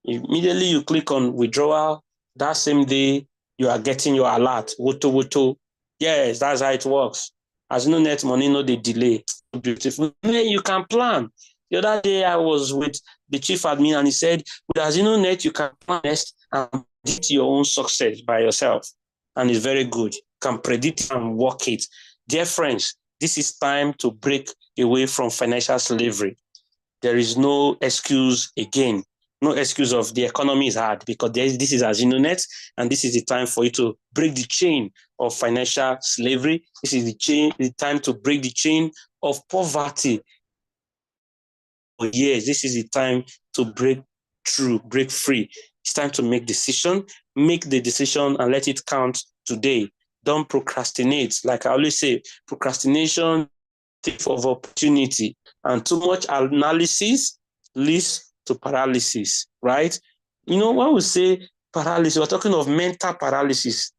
Immediately you click on withdrawal, that same day you are getting your alert. Woto. Yes, that's how it works. AZINONET money, no dey delay. Beautiful. You can plan. The other day I was with the chief admin and he said, with AZINONET, you can plan next and predict your own success by yourself. And it's very good. You can predict and work it. Dear friends, this is time to break away from financial slavery. There is no excuse again. No excuse of the economy is hard, because this is AZINONET, and this is the time for you to break the chain of financial slavery. This is the time to break the chain of poverty. For years, this is the time to break through, break free. It's time to make decision. Make the decision and let it count today. Don't procrastinate. Like I always say, procrastination of opportunity, and too much analysis leads to paralysis, right? You know, when we say paralysis, we're talking of mental paralysis.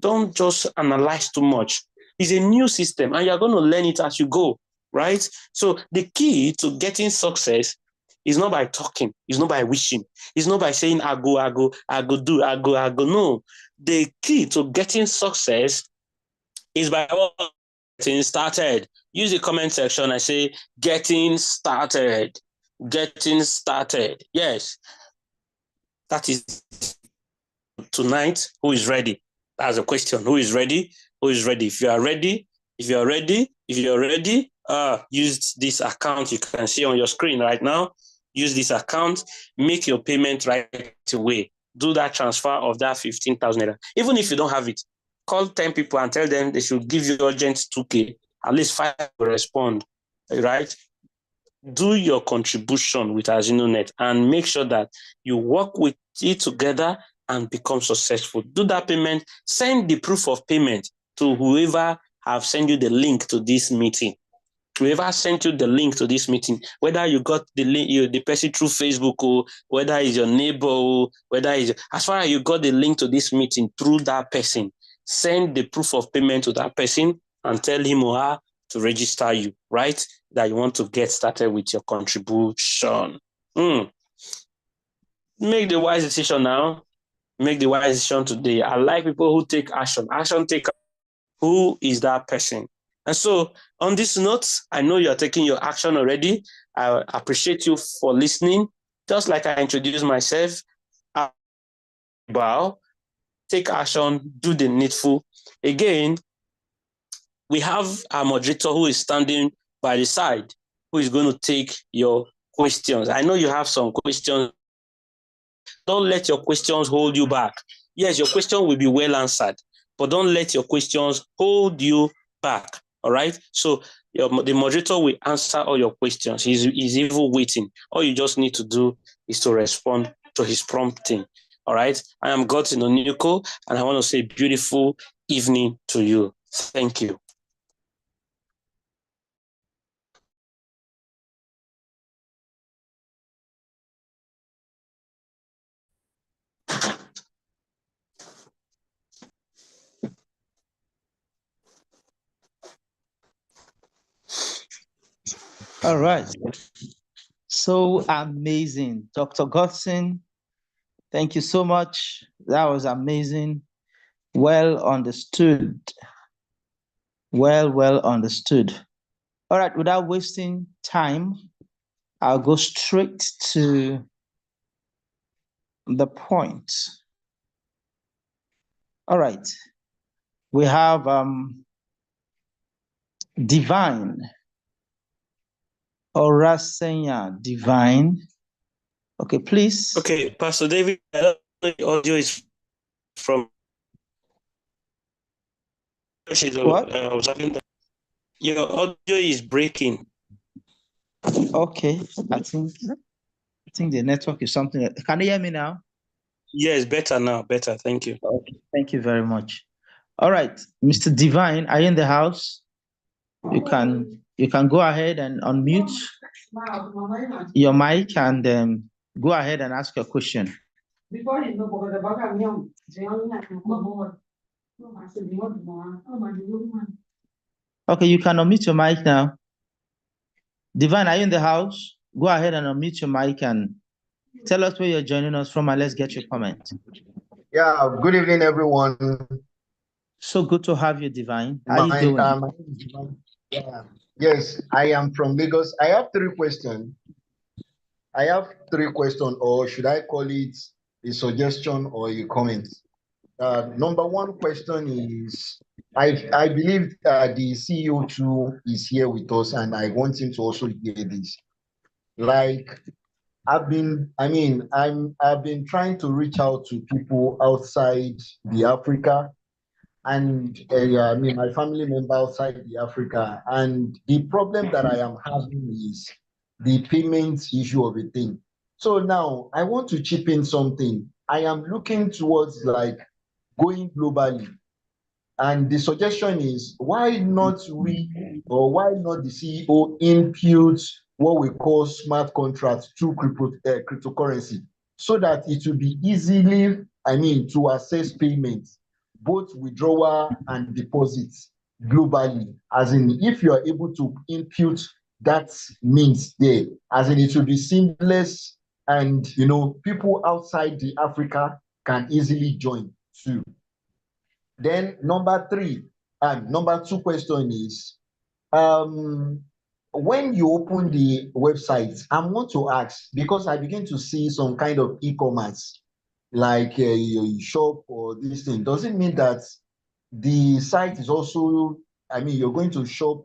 Don't just analyze too much. It's a new system, and you're going to learn it as you go, right? So the key to getting success is not by talking, it's not by wishing, it's not by saying, I go do. No. The key to getting success is by getting started. Use the comment section and say, getting started. Getting started. Yes. That is tonight. Who is ready? That's a question. Who is ready? Who is ready? If you are ready, use this account you can see on your screen right now. Use this account, make your payment right away. Do that transfer of that 15,000 naira. Even if you don't have it, call 10 people and tell them they should give you urgent 2K. At least 5 will respond, right? Do your contribution with AZINONET and make sure that you work with it together and become successful. Do that payment. Send the proof of payment to whoever have sent you the link to this meeting. Whoever sent you the link to this meeting, whether you got the link, the person through Facebook, or whether it's your neighbor, or whether it's, as far as you got the link to this meeting through that person, send the proof of payment to that person and tell him or her to register you, right? That you want to get started with your contribution. Make the wise decision now. Make the wise decision today. I like people who take action. Take. Who is that person? And so on this note, I know you're taking your action already. I appreciate you for listening. Just like I introduced myself, bow, take action, do the needful. Again, we have a moderator who is standing by the side, who is going to take your questions. I know you have some questions. Don't let your questions hold you back. Yes, your question will be well answered, but don't let your questions hold you back. All right? So the moderator will answer all your questions. He's even waiting. All you just need to do is to respond to his prompting. All right? I am Godson Onyuko, and I want to say beautiful evening to you. Thank you. All right. So amazing. Dr. Godson, thank you so much. That was amazing. Well understood. Well understood. All right, without wasting time, I'll go straight to the point. All right. We have Divine. Orasenya Divine. Okay, please. Okay, Pastor David, I don't know the audio is from. What? Your audio is breaking. Okay, I think the network is something. Can you hear me now? Yes, better now. Better. Thank you. Okay, thank you very much. All right, Mr. Divine, are you in the house? You can go ahead and unmute your mic and go ahead and ask your question. Okay, you can unmute your mic now. Divine, are you in the house? Go ahead and unmute your mic and tell us where you're joining us from, and let's get your comment. Yeah, good evening, everyone. So good to have you, Divine. How are you doing? Yeah. Yes, I am from Lagos. I have three questions. Or should I call it a suggestion or a comment? Number one question is, I believe the CEO too is here with us, and I want him to also hear this. Like, I've been trying to reach out to people outside the Africa, and my family member outside the Africa, and the problem that I am having is the payment issue of a thing. So now I want to chip in something. I am looking towards like going globally. And the suggestion is, why not the CEO impute what we call smart contracts to cryptocurrency, so that it will be easily, to assess payments, both withdrawal and deposits globally. As in, if you are able to impute that means there, as in, it will be seamless, and people outside the Africa can easily join too. Then number two question is, when you open the website, I want to ask, because I begin to see some kind of e-commerce, like a shop or this thing. Does it mean that the site is also, you're going to shop,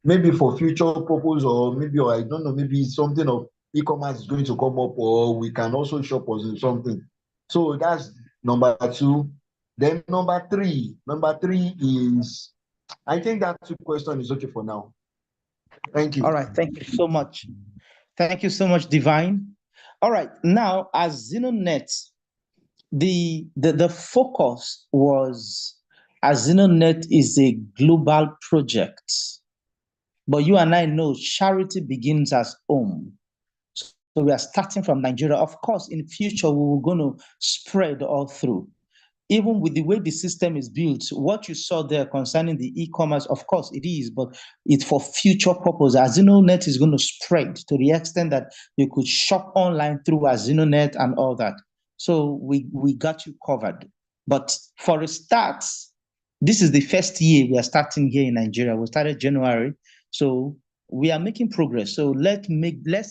maybe for future purpose, or maybe, or I don't know, maybe something of e-commerce is going to come up, or we can also shop or something. So that's number two. Then number three is, I think that two question is okay for now. Thank you. All right, thank you so much. Thank you so much, Divine. All right, now as AZINONET, the focus was, AZINONET is a global project, but you and I know charity begins at home. So we are starting from Nigeria. Of course, in future, we're going to spread all through. Even with the way the system is built, what you saw there concerning the e-commerce, of course it is, but it's for future purpose. AZINONET is going to spread to the extent that you could shop online through AZINONET and all that. So we got you covered. But for a start, this is the first year we are starting here in Nigeria. We started January. So we are making progress. So let's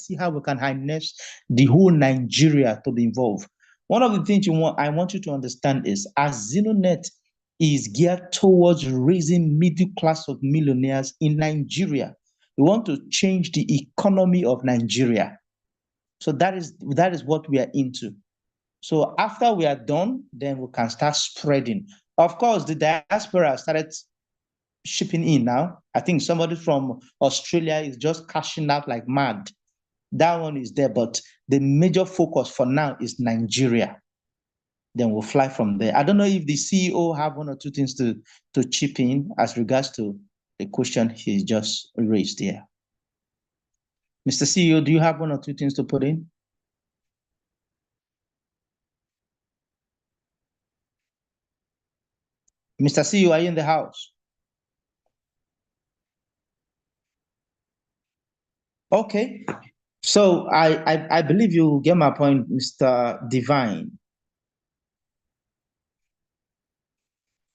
see how we can harness the whole Nigeria to be involved. One of the things I want you to understand is, AZINONET is geared towards raising middle class of millionaires in Nigeria. We want to change the economy of Nigeria. So that is what we are into. So after we are done, then we can start spreading. Of course, the diaspora started shipping in now. I think somebody from Australia is just cashing out like mad. That one is there, but the major focus for now is Nigeria. Then we'll fly from there. I don't know if the CEO have one or two things to chip in as regards to the question he just raised here. Mr. CEO, do you have one or two things to put in? Mr. CEO, are you in the house? Okay. So I believe you get my point, Mr. Divine.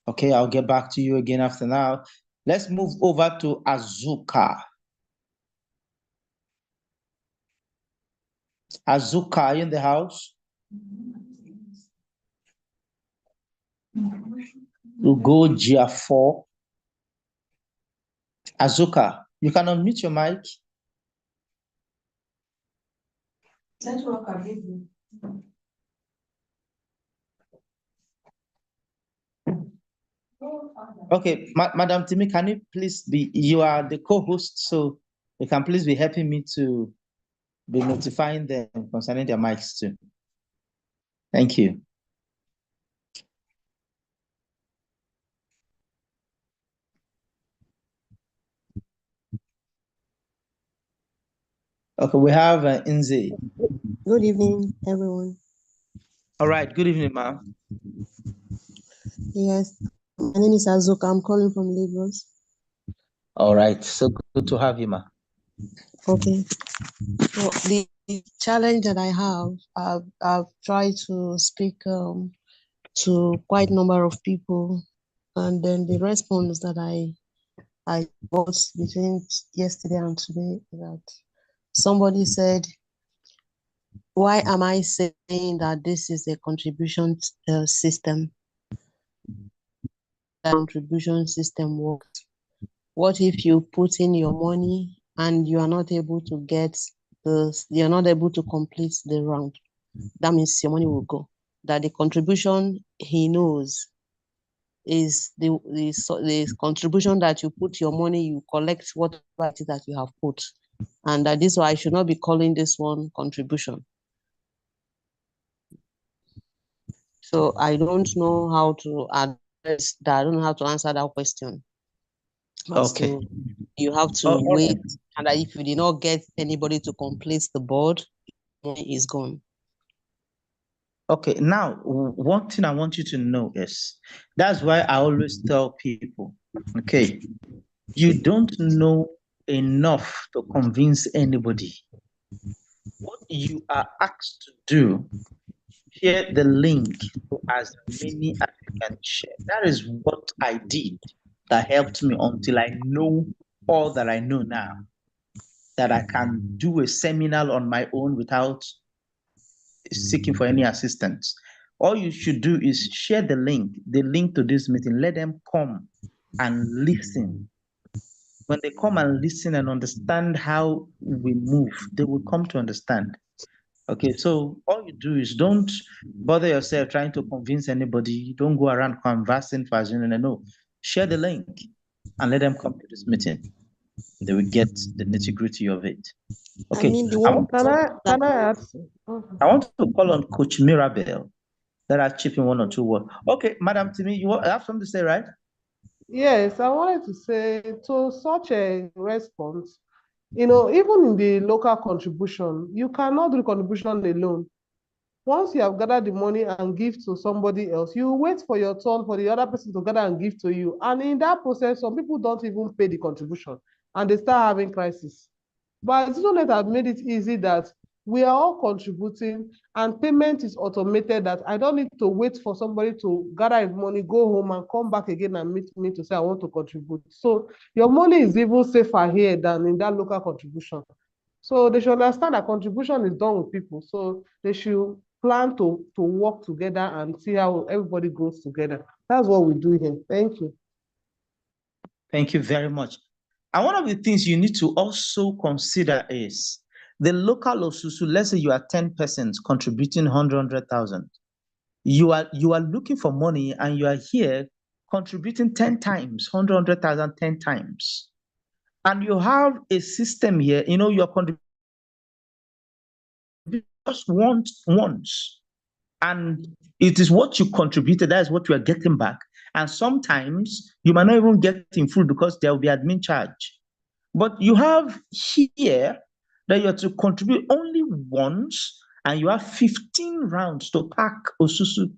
Okay, I'll get back to you again after now. Let's move over to Azuka. Azuka, are you in the house? Ugo Gia4. Azuka, you can unmute your mic. Okay, Madam Timi, can you please be, you are the co-host, so you can please be helping me to be notifying them concerning their mics too. Thank you. Okay, we have Inze. Good evening, everyone. All right, good evening, ma'am. Yes, my name is Azuka. I'm calling from Lagos. All right, so good to have you, ma'am. Okay. So the challenge that I have, I've tried to speak to quite a number of people, and then the response that I got between yesterday and today is that somebody said, "Why am I saying that this is a contribution system? Contribution system works. What if you put in your money and you are not able to you're not able to complete the round? That means your money will go. That the contribution he knows is the contribution that you put your money, you collect whatever it is that you have put. And that this why I should not be calling this one contribution. So I don't know how to address that. I don't know how to answer that question. Okay. You have to wait, and that if you did not get anybody to complete the board, money is gone. Okay, now one thing I want you to know is that's why I always tell people, okay, you don't know enough to convince anybody. What you are asked to do, share the link to as many as you can share. That is what I did that helped me until I know all that I know now, that I can do a seminar on my own without seeking for any assistance. All you should do is share the link to this meeting. Let them come and listen. When they come and listen and understand how we move, they will come to understand. Okay, so all you do is don't bother yourself trying to convince anybody. Don't go around conversing for AZINONET. No, share the link and let them come to this meeting. They will get the nitty-gritty of it. Okay, I mean, I want Can I ask? to call on Coach Mirabel. That are chipping one or two words. Okay, Madam Timi, you have something to say, right? Yes, I wanted to say to such a response, even in the local contribution, you cannot do contribution alone. Once you have gathered the money and give to somebody else, you wait for your turn for the other person to gather and give to you. And in that process, some people don't even pay the contribution and they start having crisis. But AZINONET have made it easy that we are all contributing and payment is automated, that I don't need to wait for somebody to gather his money, go home and come back again and meet me to say I want to contribute. So your money is even safer here than in that local contribution. So they should understand that contribution is done with people. So they should plan to work together and see how everybody goes together. That's what we do here. Thank you. Thank you very much. And one of the things you need to also consider is the local Osusu. Let's say you are 10 persons contributing 100,000. You are looking for money and you are here contributing 10 times, 100,000 10 times. And you have a system here, you're contributing just once. And it is what you contributed, that is what you are getting back. And sometimes you might not even get in full because there will be admin charge. But you have here that you have to contribute only once and you have 15 rounds to pack Osusu.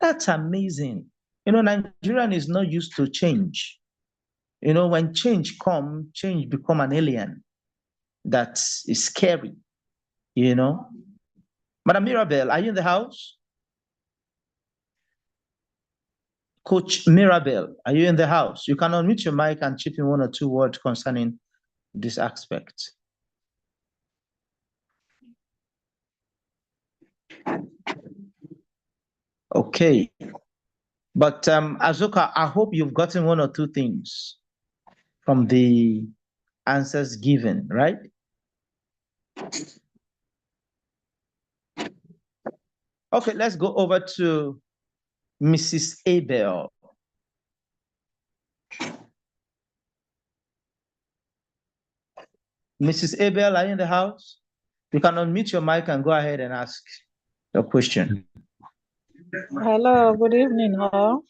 That's amazing. Nigerian is not used to change. When change become an alien. that is scary, you know. Madam Mirabel, are you in the house? Coach Mirabel, are you in the house? You can unmute your mic and chip in 1 or 2 words concerning this aspect. Okay. But Azuka, I hope you've gotten 1 or 2 things from the answers given, right? Okay, let's go over to Mrs. Abel. Mrs. Abel, are you in the house? You can unmute your mic and go ahead and ask your question. Hello, good evening, all.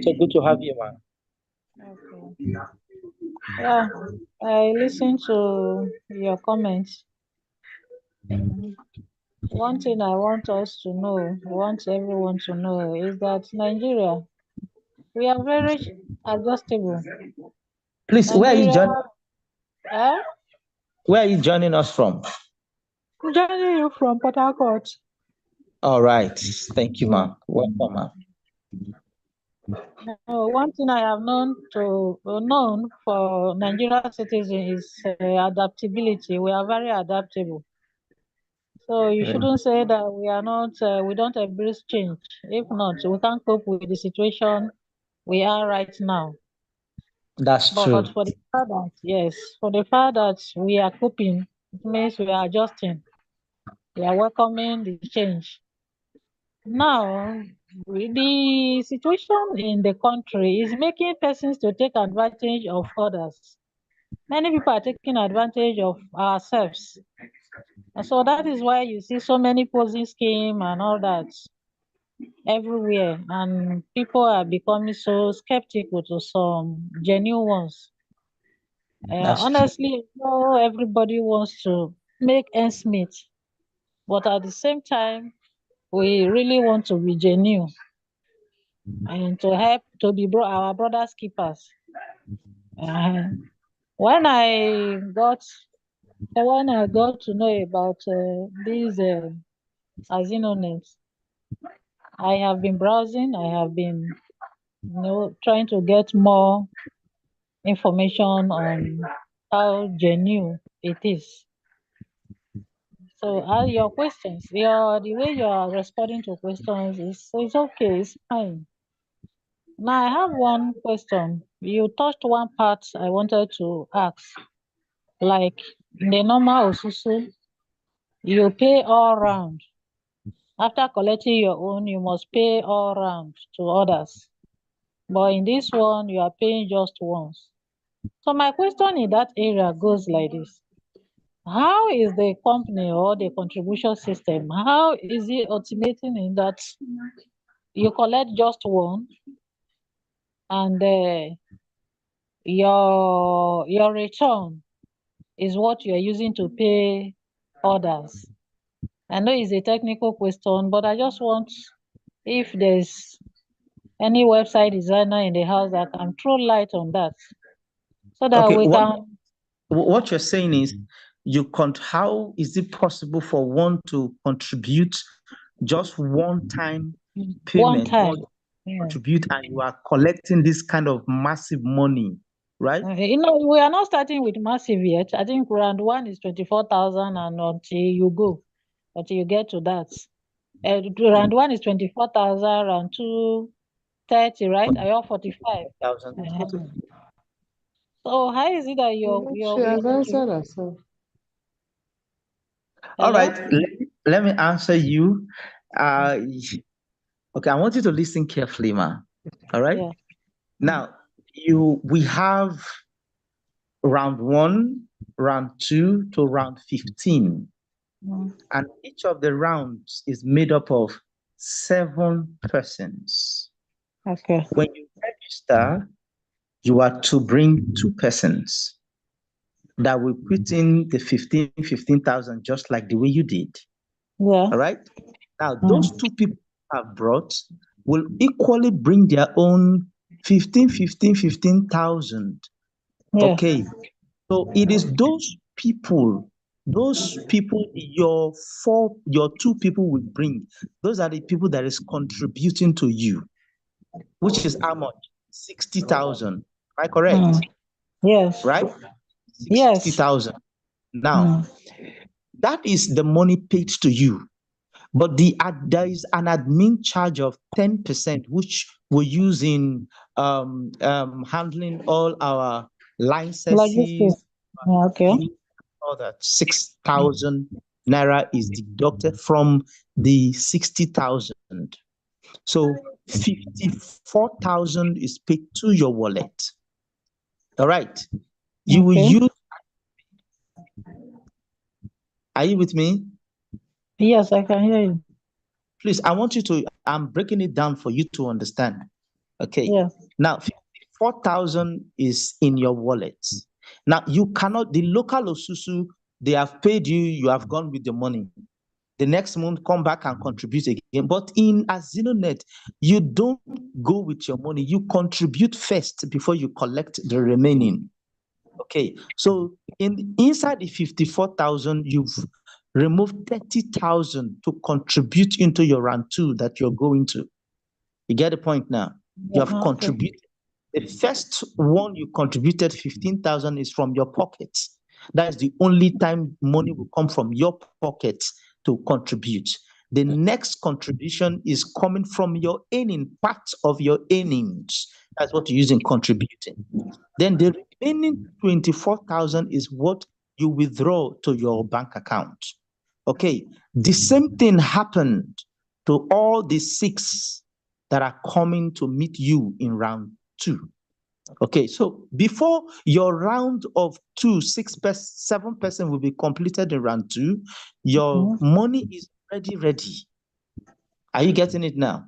So good to have you, man. Okay. Yeah, I listened to your comments. One thing I want us to know, want everyone to know, is that Nigeria, we are very adjustable. Please, Nigeria, where are you joining us from? I'm joining you from Port Harcourt. All right. Thank you, ma'am. Welcome, ma'am. One thing I have known for Nigerian citizens is adaptability. We are very adaptable. So you shouldn't say that we are not, we don't embrace change. If not, we can't cope with the situation we are right now. That's But true. for the fact that, yes, for the fact that we are coping, it means we are adjusting. We are welcoming the change. Now, the situation in the country is making persons to take advantage of others. Many people are taking advantage of ourselves. And so that is why you see so many posing scheme and all that everywhere. And people are becoming so skeptical to some genuine ones. Honestly, everybody wants to make ends meet. But at the same time, we really want to be genuine and to help to be our brothers keepers. When I got to know about these AZINONET, I have been browsing. I have been, trying to get more information on how genuine it is. So your questions, the way you are responding to questions is okay, it's fine. Now I have one question. You touched one part I wanted to ask. Like in the normal Osusu, you pay all round. After collecting your own, you must pay all round to others. But in this one, you are paying just once. So my question in that area goes like this. How is the company or the contribution system, how is it ultimating in that you collect just one and your return is what you are using to pay others? I know it's a technical question, but I just want, if there's any website designer in the house that can throw light on that, so that we can. What you're saying is, how is it possible for one to contribute just one time payment, contribute, and you are collecting this kind of massive money, right? We are not starting with massive yet. I think round one is 24,000, and until you get to that. Round one is 24,000, round two, 30, right? I have 45,000. So how is it that She has answered herself. All right, let me answer you. Okay, I want you to listen carefully, ma. All right. Yeah. Now, we have round 1, round 2 to round 15. And each of the rounds is made up of 7 persons. Okay. When you register, you are to bring 2 persons that will put in the 15,000 just like the way you did. Yeah. All right. Now, those 2 people have brought will equally bring their own 15,000. Yeah. Okay. So it is those people, your two people will bring, those are the people that is contributing to you, which is how much? 60,000. Am I correct? Yes. Right? Yes. 60,000. Now, that is the money paid to you. But there is an admin charge of 10%, which we use in handling all our licenses, Logistics. Okay. all that. 6,000 naira is deducted from the 60,000. So 54,000 is paid to your wallet. All right. You will use. Are you with me? Yes, I can hear you. Please, I'm breaking it down for you to understand. Okay. Yes. Now, 54,000 is in your wallet. Now, the local Osusu, they have paid you, you have gone with the money. The next month, come back and contribute again. But in AZINONET, you don't go with your money. You contribute first before you collect the remaining. Okay. So inside the 54,000, you've removed 30,000 to contribute into your round 2 that you're going to. You get the point now? You have contributed. The first one you contributed 15,000 is from your pockets. That is the only time money will come from your pockets to contribute. The next contribution is coming from your earning, part of your earnings. That's what you use in contributing. Then the remaining 24,000 is what you withdraw to your bank account. Okay, the same thing happened to all the 6 that are coming to meet you in round 2. Okay, so before your round of 2, 7 person will be completed in round 2, your money is already ready. Are you getting it now?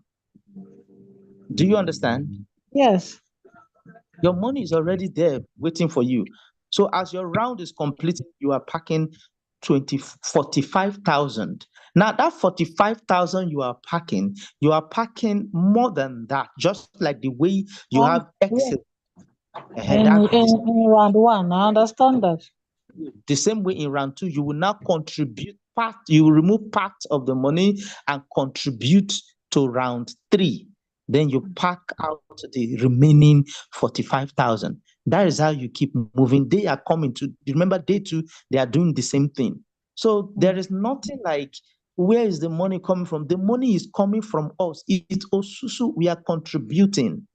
Do you understand? Yes. Your money is already there waiting for you. So as your round is completed, you are packing 45,000. Now that 45,000 you are packing more than that, just like the way you have Excel. In round 1, I understand that. The same way in round 2, you will now contribute part, you will remove part of the money and contribute to round 3. Then you pack out the remaining 45,000. That is how you keep moving. They are coming to, remember day 2, they are doing the same thing. So there is nothing like, where is the money coming from? The money is coming from us. It's Osusu, we are contributing.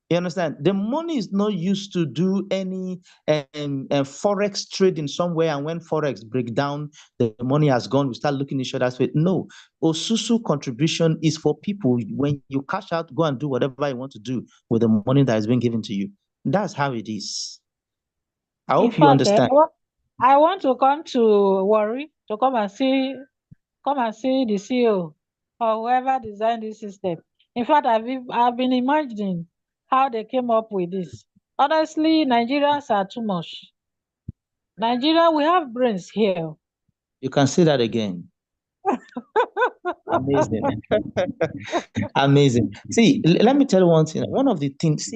You understand? The money is not used to do any forex trading somewhere, and when forex break down, the money has gone. We start looking at each other's face. No, Osusu contribution is for people. When you cash out, go and do whatever you want to do with the money that has been given to you. That's how it is. I hope you understand. I want to come to Warri to come and see the CEO or whoever designed this system. In fact, I've been imagining how they came up with this. Honestly, Nigerians are too much. Nigeria, we have brains here. You can say that again. Amazing. Amazing. See, let me tell you one thing. One of the things,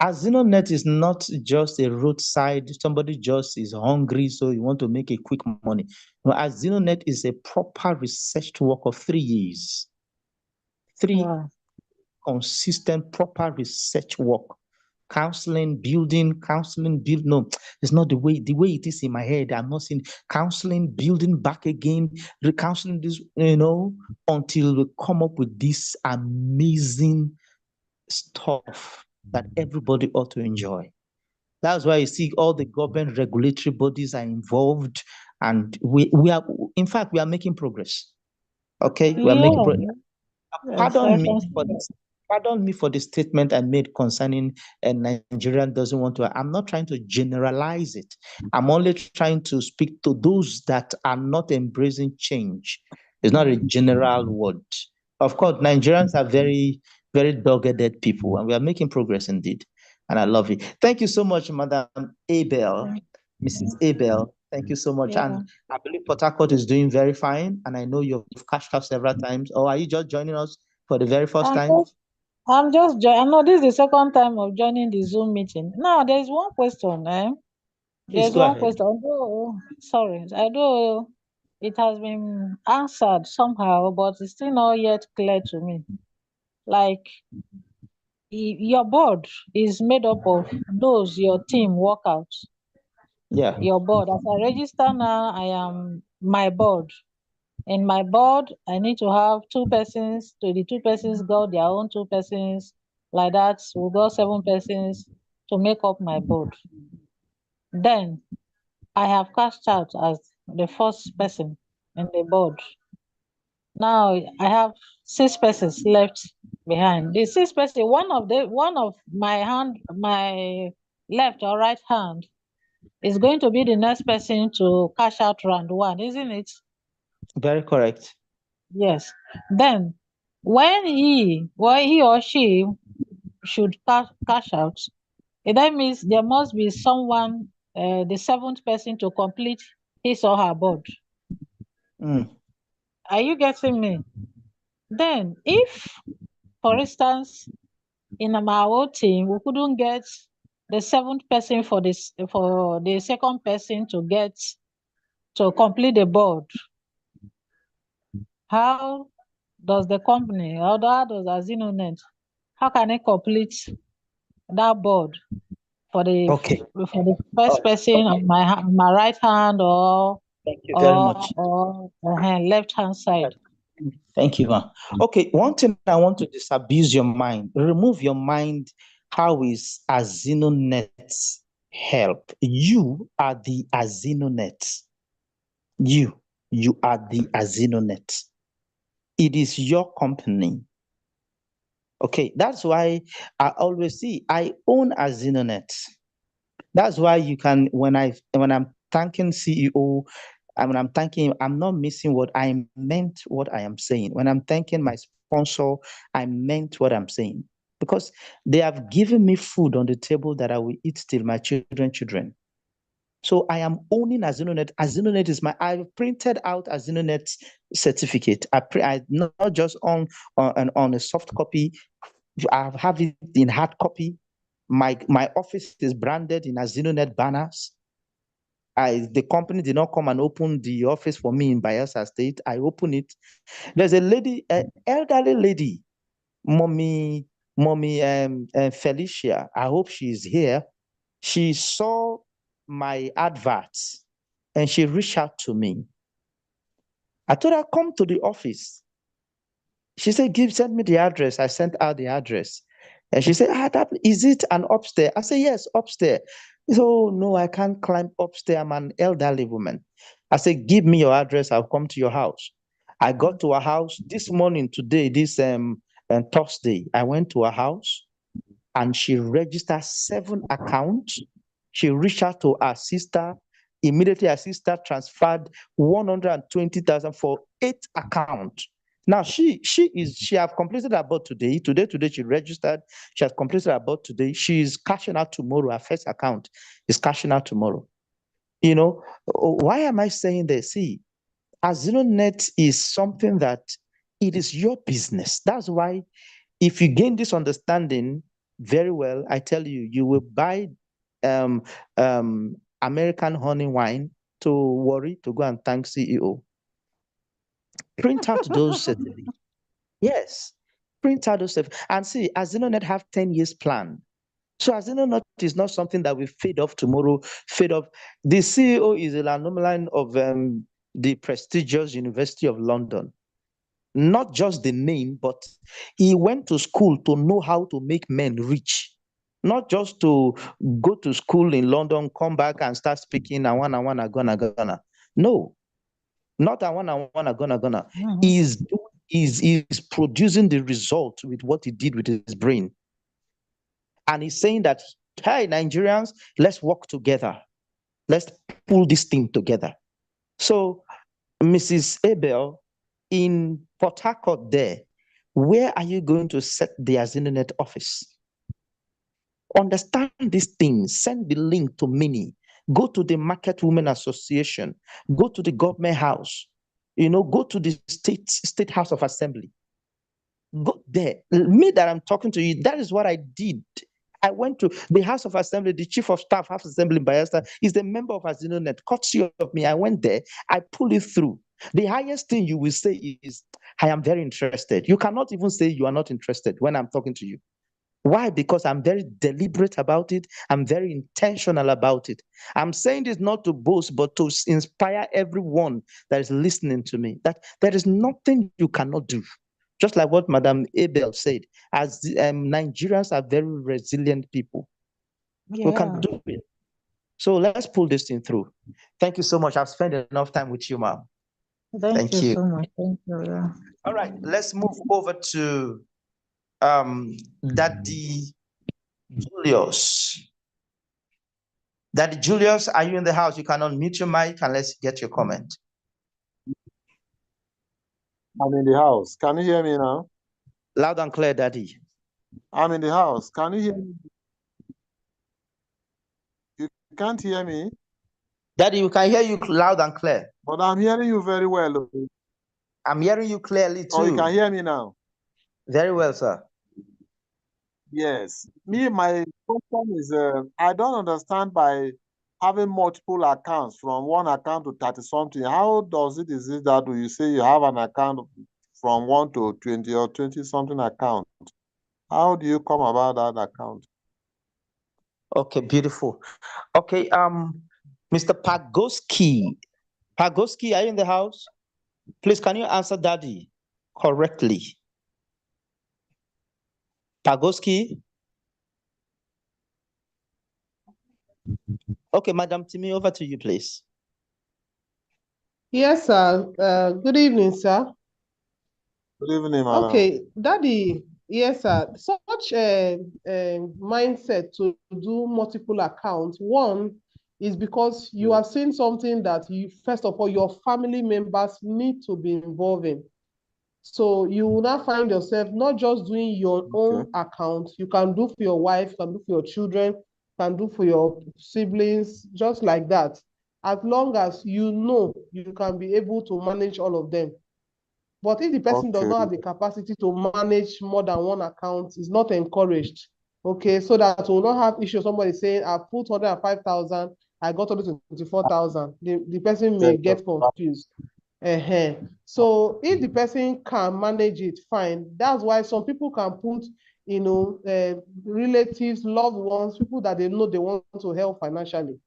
AZINONET is not just a roadside, somebody just is hungry, so you want to make a quick money. No, AZINONET is a proper research work of 3 years. 3 consistent, proper research work. Counseling, building. No, it's not the way it is in my head. I'm not saying counseling, building back again, recounseling this, until we come up with this amazing stuff that everybody ought to enjoy. That's why you see all the government regulatory bodies are involved, and we are, in fact, we are making progress. Okay, we are making progress. Pardon me for the statement I made concerning a Nigerian doesn't want to. I'm not trying to generalize it. I'm only trying to speak to those that are not embracing change. It's not a general word. Of course, Nigerians are very, very dogged people, and we are making progress indeed. And I love it. Thank you so much, Madam Abel, Mrs. Abel. Thank you so much. And I believe Port Harcourt is doing very fine. And I know you've cashed out several times. Or are you just joining us for the very first time? I'm just joining. I know this is the second time of joining the Zoom meeting. Now, there's one question. Please There's go one ahead. question. Although it has been answered somehow, but it's still not yet clear to me. Like your board is made up of those your team work out. Yeah. Your board. As I register now, I am my board. In my board, I need to have 2 persons. The 2 persons got their own 2 persons. Like that, we got 7 persons to make up my board. Then I have cashed out as the first person in the board. Now I have 6 persons left behind. The 6 person, one of my left or right hand is going to be the next person to cash out round 1, isn't it? Very correct. Yes. Then when he or she should cash out, that means there must be someone, the 7th person to complete his or her board. Mm. Are you getting me? Then if, for instance, in our old team, we couldn't get the 7th person for the 2nd person to complete the board, how does the company, how does AZINONET, how can it complete that board for the Okay. first person on my right hand or Thank you very much. left hand side? Thank you, ma. Okay, one thing I want to disabuse your mind. Remove your mind. How is AZINONET help? You are the AZINONET. You are the AZINONET. It is your company. Okay, that's why I always see I own AZINONET. That's why you can when I'm thanking CEO, and when I'm thanking him, I'm not missing what I meant what I am saying. When I'm thanking my sponsor, I meant what I'm saying. Because they have given me food on the table that I will eat till my children. So I am owning AZINONET. AZINONET is I printed out AZINONET certificate. I not just on a soft copy. I have it in hard copy. My office is branded in AZINONET banners. The company did not come and open the office for me in Bayelsa State. I open it. There's a lady, an elderly lady, mommy Felicia. I hope she's here. She saw my adverts and she reached out to me. I told her, come to the office. She said, send me the address. I sent her the address. And she said, is it an upstairs? I said, yes, upstairs. So no, I can't climb upstairs. I'm an elderly woman. I said, give me your address. I'll come to your house. I got to her house this morning, today, this Thursday. I went to her house and she registered 7 accounts. She reached out to her sister. Immediately, her sister transferred 120,000 for 8 accounts. Now she have completed her board today. Today she registered. She has completed her board today. She is cashing out tomorrow. Her first account is cashing out tomorrow. You know, why am I saying this? See, AZINONET is something that it is your business. That's why if you gain this understanding very well, I tell you, you will buy American honey wine to worry to go and thank CEO. Print out those certificates. Yes, print out those certificates. And see, AZINONET have 10 years plan. So AZINONET is not something that will fade off tomorrow, fade off. The CEO is an alumni of the prestigious University of London. Not just the name, but he went to school to know how to make men rich. Not just to go to school in London, come back and start speaking, I wanna, gonna. No, not I wanna, gonna. He's producing the result with what he did with his brain. And he's saying that, hey, Nigerians, let's work together. Let's pull this thing together. So, Mrs. Abel, in Port Harcourt there, where are you going to set the AZINONET office? Understand these things. Send the link to Minnie. Go to the Market Women Association. Go to the government house. Go to the state house of assembly. Go there. Me that I'm talking to you, that is what I did. I went to the House of Assembly, the Chief of Staff, House of Assembly in Bayelsa, is the member of AZINONET, courtesy of me. I went there, I pulled it through. The highest thing you will say is, I am very interested. You cannot even say you are not interested when I'm talking to you. Why? Because I'm very deliberate about it. I'm very intentional about it. I'm saying this not to boast, but to inspire everyone that is listening to me, that there is nothing you cannot do. Just like what Madam Abel said, as Nigerians are very resilient people. We can Yeah. do it. So let's pull this thing through. Thank you so much. I've spent enough time with you, ma'am. Thank you you. so much. Thank you. Yeah. All right, let's move over to Daddy Julius. Daddy Julius, are you in the house? You can unmute your mic and let's get your comment. I'm in the house. Can you hear me now? Loud and clear, Daddy. I'm in the house. Can you hear me? You can't hear me? Daddy, we can hear you loud and clear. But I'm hearing you very well. I'm hearing you clearly too. Oh, you can hear me now? Very well, sir. Yes. My question is, I don't understand by having multiple accounts from one account to 30-something. How is it that you say you have an account from 1 to 20 or 20-something account? How do you come about that account? Okay, beautiful. Okay, Mr. Pagoski. Pagoski, are you in the house? Please, can you answer Daddy correctly? Pagoski? Okay, Madam Timi, over to you, please. Yes, sir. Good evening, sir. Good evening, madam. Okay, Daddy. Yes, sir. Such a mindset to do multiple accounts. One is because you are seeing something that you, first of all, your family members need to be involved in. So you will now find yourself not just doing your own account. You can do for your wife, can do for your children, can do for your siblings, just like that. As long as you know you can be able to manage all of them. But if the person does not have the capacity to manage more than one account, is not encouraged. Okay, so that will not have issue. Somebody saying, I put 105,000, I got only 24,000. The person may get confused. So if the person can manage it, fine. That's why some people can put, relatives, loved ones, people that they know they want to help financially.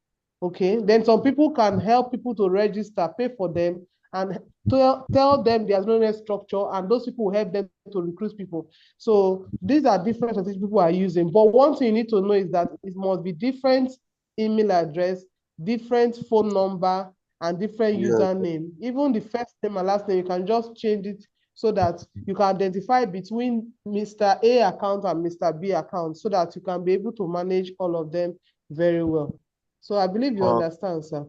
Okay, then some people can help people to register, pay for them, and tell them the AZINONET structure, and those people will help them to recruit people. So these are different strategies people are using. But one thing you need to know is that it must be different email address, different phone number, and different username. Even the first name and last name, you can just change it so that you can identify between Mr. A account and Mr. B account, so that you can be able to manage all of them very well. So I believe you understand, sir.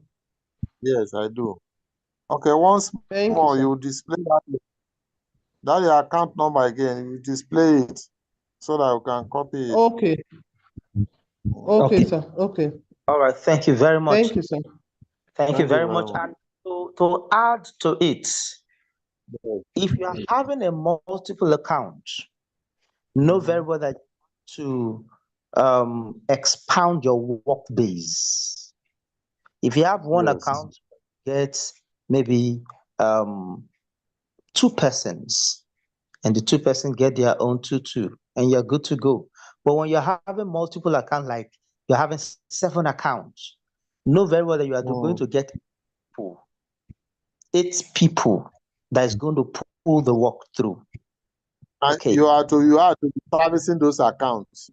Yes, I do. Okay, once more, you display that account number again. You display it so that you can copy it. Okay. Okay, sir. Okay. All right. Thank you very much. Thank you, sir. Thank you very much. And to add to it, if you are having a multiple account, know very well that to expound your work base. If you have one account, get maybe 2 persons, and the 2 persons get their own 2, and you're good to go. But when you're having multiple accounts, like you're having 7 accounts, know very well that you are going to get 8 people that is going to pull the work through. Okay. You are to be servicing those accounts.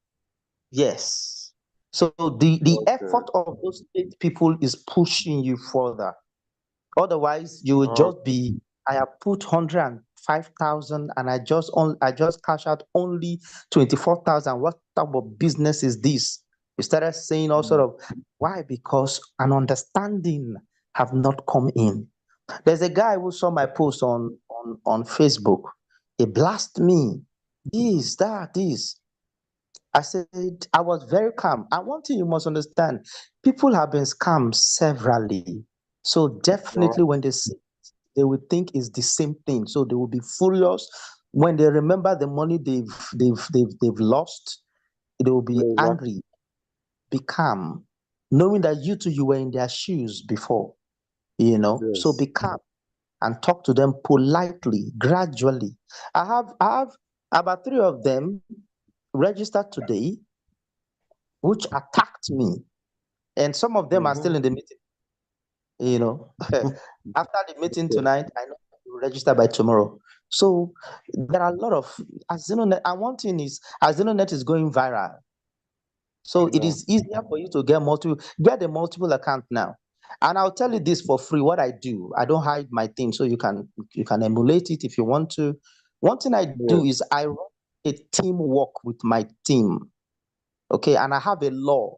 Yes. So the effort of those 8 people is pushing you further. Otherwise, you will just be, I have put 105,000 and I just cash out only 24,000. What type of business is this? You started saying all sort of, why? Because an understanding have not come in. There's a guy who saw my post on Facebook. He blasted me. This, that, this. I said, I was very calm. And one thing you must understand, people have been scammed severally. So definitely when they see it, they will think it's the same thing. So they will be furious when they remember the money they've lost. they will be angry. Be calm, knowing that you were in their shoes before, So be calm and talk to them politely, gradually. I have about 3 of them registered today, which attacked me, and some of them are still in the meeting. After the meeting tonight, I know you register by tomorrow. So there are a lot of AZINONET, and one thing is AZINONET is going viral. So it is easier for you to get a multiple account now. And I'll tell you this for free, what I do. I don't hide my thing, so you can emulate it if you want to. One thing I do is I run a teamwork with my team. Okay, and I have a law.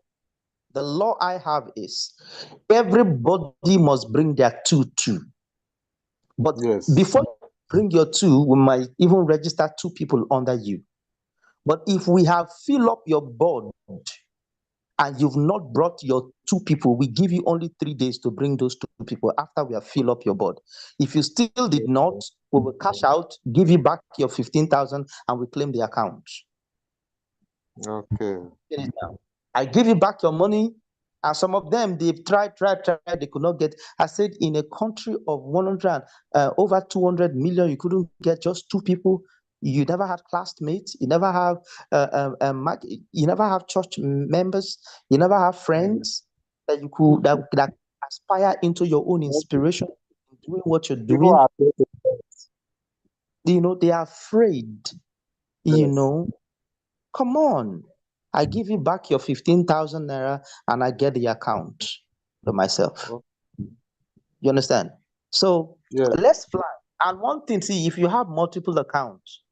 The law I have is everybody must bring their two. But before you bring your 2, we might even register 2 people under you. But if we have filled up your board and you've not brought your 2 people, we give you only 3 days to bring those 2 people after we have filled up your board. If you still did not, we will cash out, give you back your 15,000, and we claim the account. Okay. I give you back your money, and some of them, they've tried, they could not get. I said, in a country of 100, over 200 million, you couldn't get just 2 people. You never had classmates. You never have, you never have church members. You never have friends that you could that aspire into your own inspiration, doing what you're doing. They are afraid. Come on. I give you back your 15,000 naira and I get the account to myself. You understand? So let's fly. And one thing, see, if you have multiple accounts,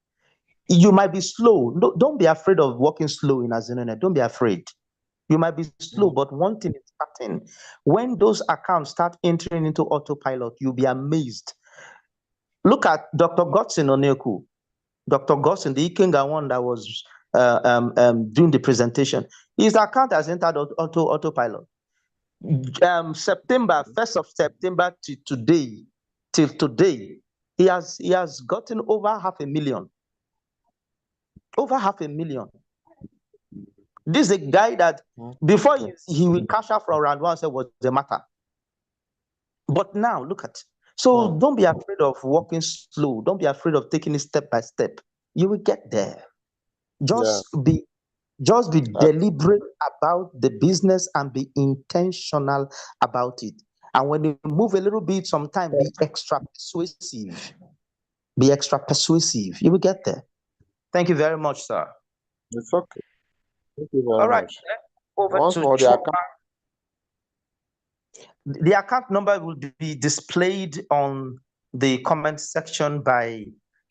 you might be slow. No, don't be afraid of walking slow in AZINONET. Don't be afraid. You might be slow, but one thing is certain. When those accounts start entering into autopilot, you'll be amazed. Look at Dr. Godson Oneku. Dr. Godson, the Ikenga one that was doing the presentation. His account has entered autopilot. September, 1st of September till today, he has gotten over 500,000. Over 500,000. This is a guy that before he will cash out for round 1, say what's the matter. But now look at. So don't be afraid of walking slow. Don't be afraid of taking it step by step. You will get there. Just be deliberate about the business and be intentional about it. And when you move a little bit, sometimes be extra persuasive. Be extra persuasive. You will get there. Thank you very much, sir. It's okay. Thank you very much. Over Once to more, the account number will be displayed on the comment section by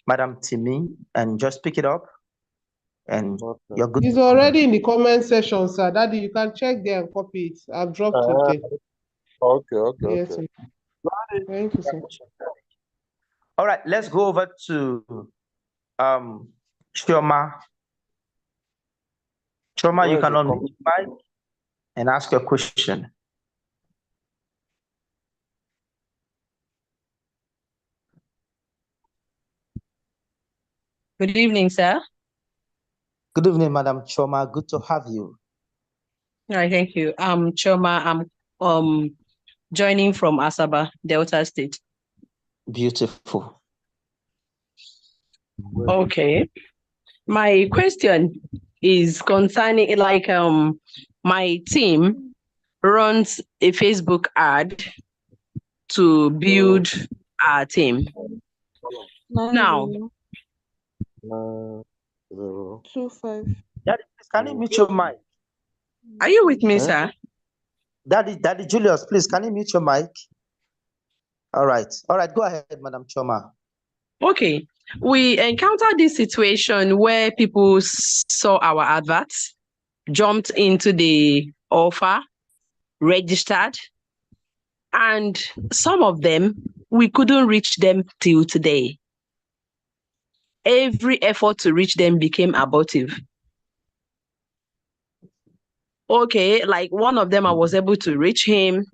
Madam Timi, and just pick it up. And you're good. It's already in the comment section, sir. Daddy, you can check there and copy it. I've dropped it there. Okay. Yes, sir. Thank you, sir. All right, let's go over to Chioma. Chioma, you can unmute your mic and ask your question. Good evening, sir. Good evening, Madam Chioma. Good to have you. All right, thank you. I'm Chioma. I'm joining from Asaba, Delta State. Beautiful. Okay. My question is concerning my team runs a Facebook ad to build our team. Now, 25. Daddy, can you mute your mic? Are you with me, sir? Daddy Julius, please, can you mute your mic? All right. Go ahead, Madam Chioma. Okay. We encountered this situation where people saw our adverts, jumped into the offer, registered, and some of them, we couldn't reach them till today. Every effort to reach them became abortive. Okay, like one of them, I was able to reach him.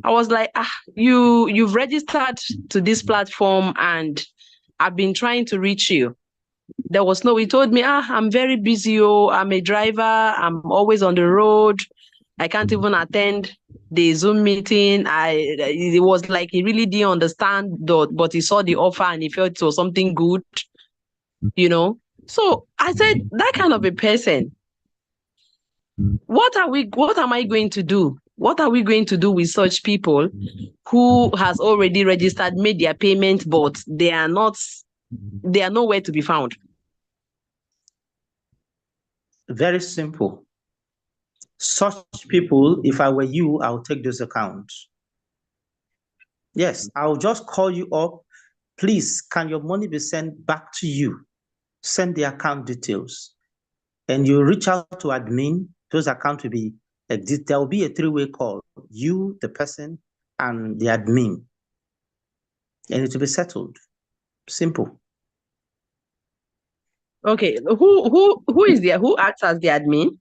I was like, you've registered to this platform and I've been trying to reach you. There was no, he told me, I'm very busy. Oh, I'm a driver. I'm always on the road. I can't even attend the Zoom meeting. It was like he really didn't understand, but he saw the offer and he felt it was something good, you know. So I said, that kind of a person, what am I going to do? What are we going to do with such people who has already registered, made their payment, but they are nowhere to be found? Very simple. Such people, if I were you, I'll take those accounts. Yes, I'll just call you up. Please, can your money be sent back to you? Send the account details. And you reach out to admin. Those accounts will be, there will be a three-way call. You, the person, and the admin. And it will be settled. Simple. Okay, who is there? Who acts as the admin?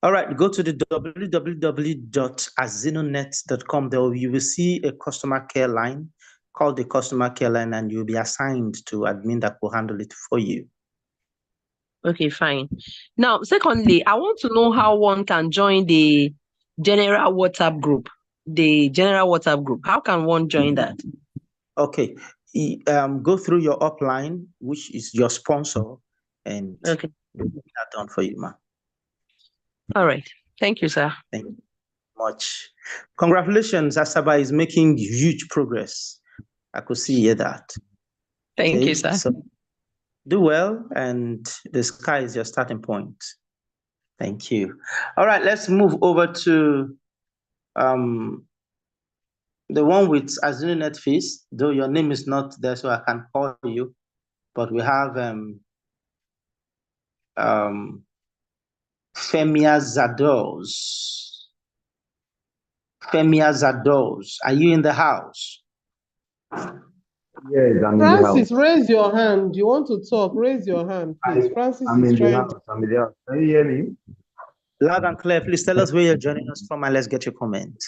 All right, go to the www.azinonet.com. There you will see a customer care line. Call the customer care line and you'll be assigned to admin that will handle it for you. Okay, fine. Now, secondly, I want to know how one can join the general WhatsApp group. The general WhatsApp group. How can one join that? Okay, go through your upline, which is your sponsor, and okay, we'll get that done for you, ma'am. All right. Thank you, sir. Thank you much. Congratulations, Asaba is making huge progress. I could see that. Thank you, sir. So do well, and the sky is your starting point. Thank you. All right, let's move over to the one with AZINONET fees, though your name is not there, so I can call you. But we have Femia Zados. Femia Zados, are you in the house? Yes, I'm Francis, in the house. raise your hand. You want to talk? Raise your hand, please. Francis I'm is in the trying. house. I'm in the house. Can you hear me? Loud and clear. Please tell us where you're joining us from and let's get your comment.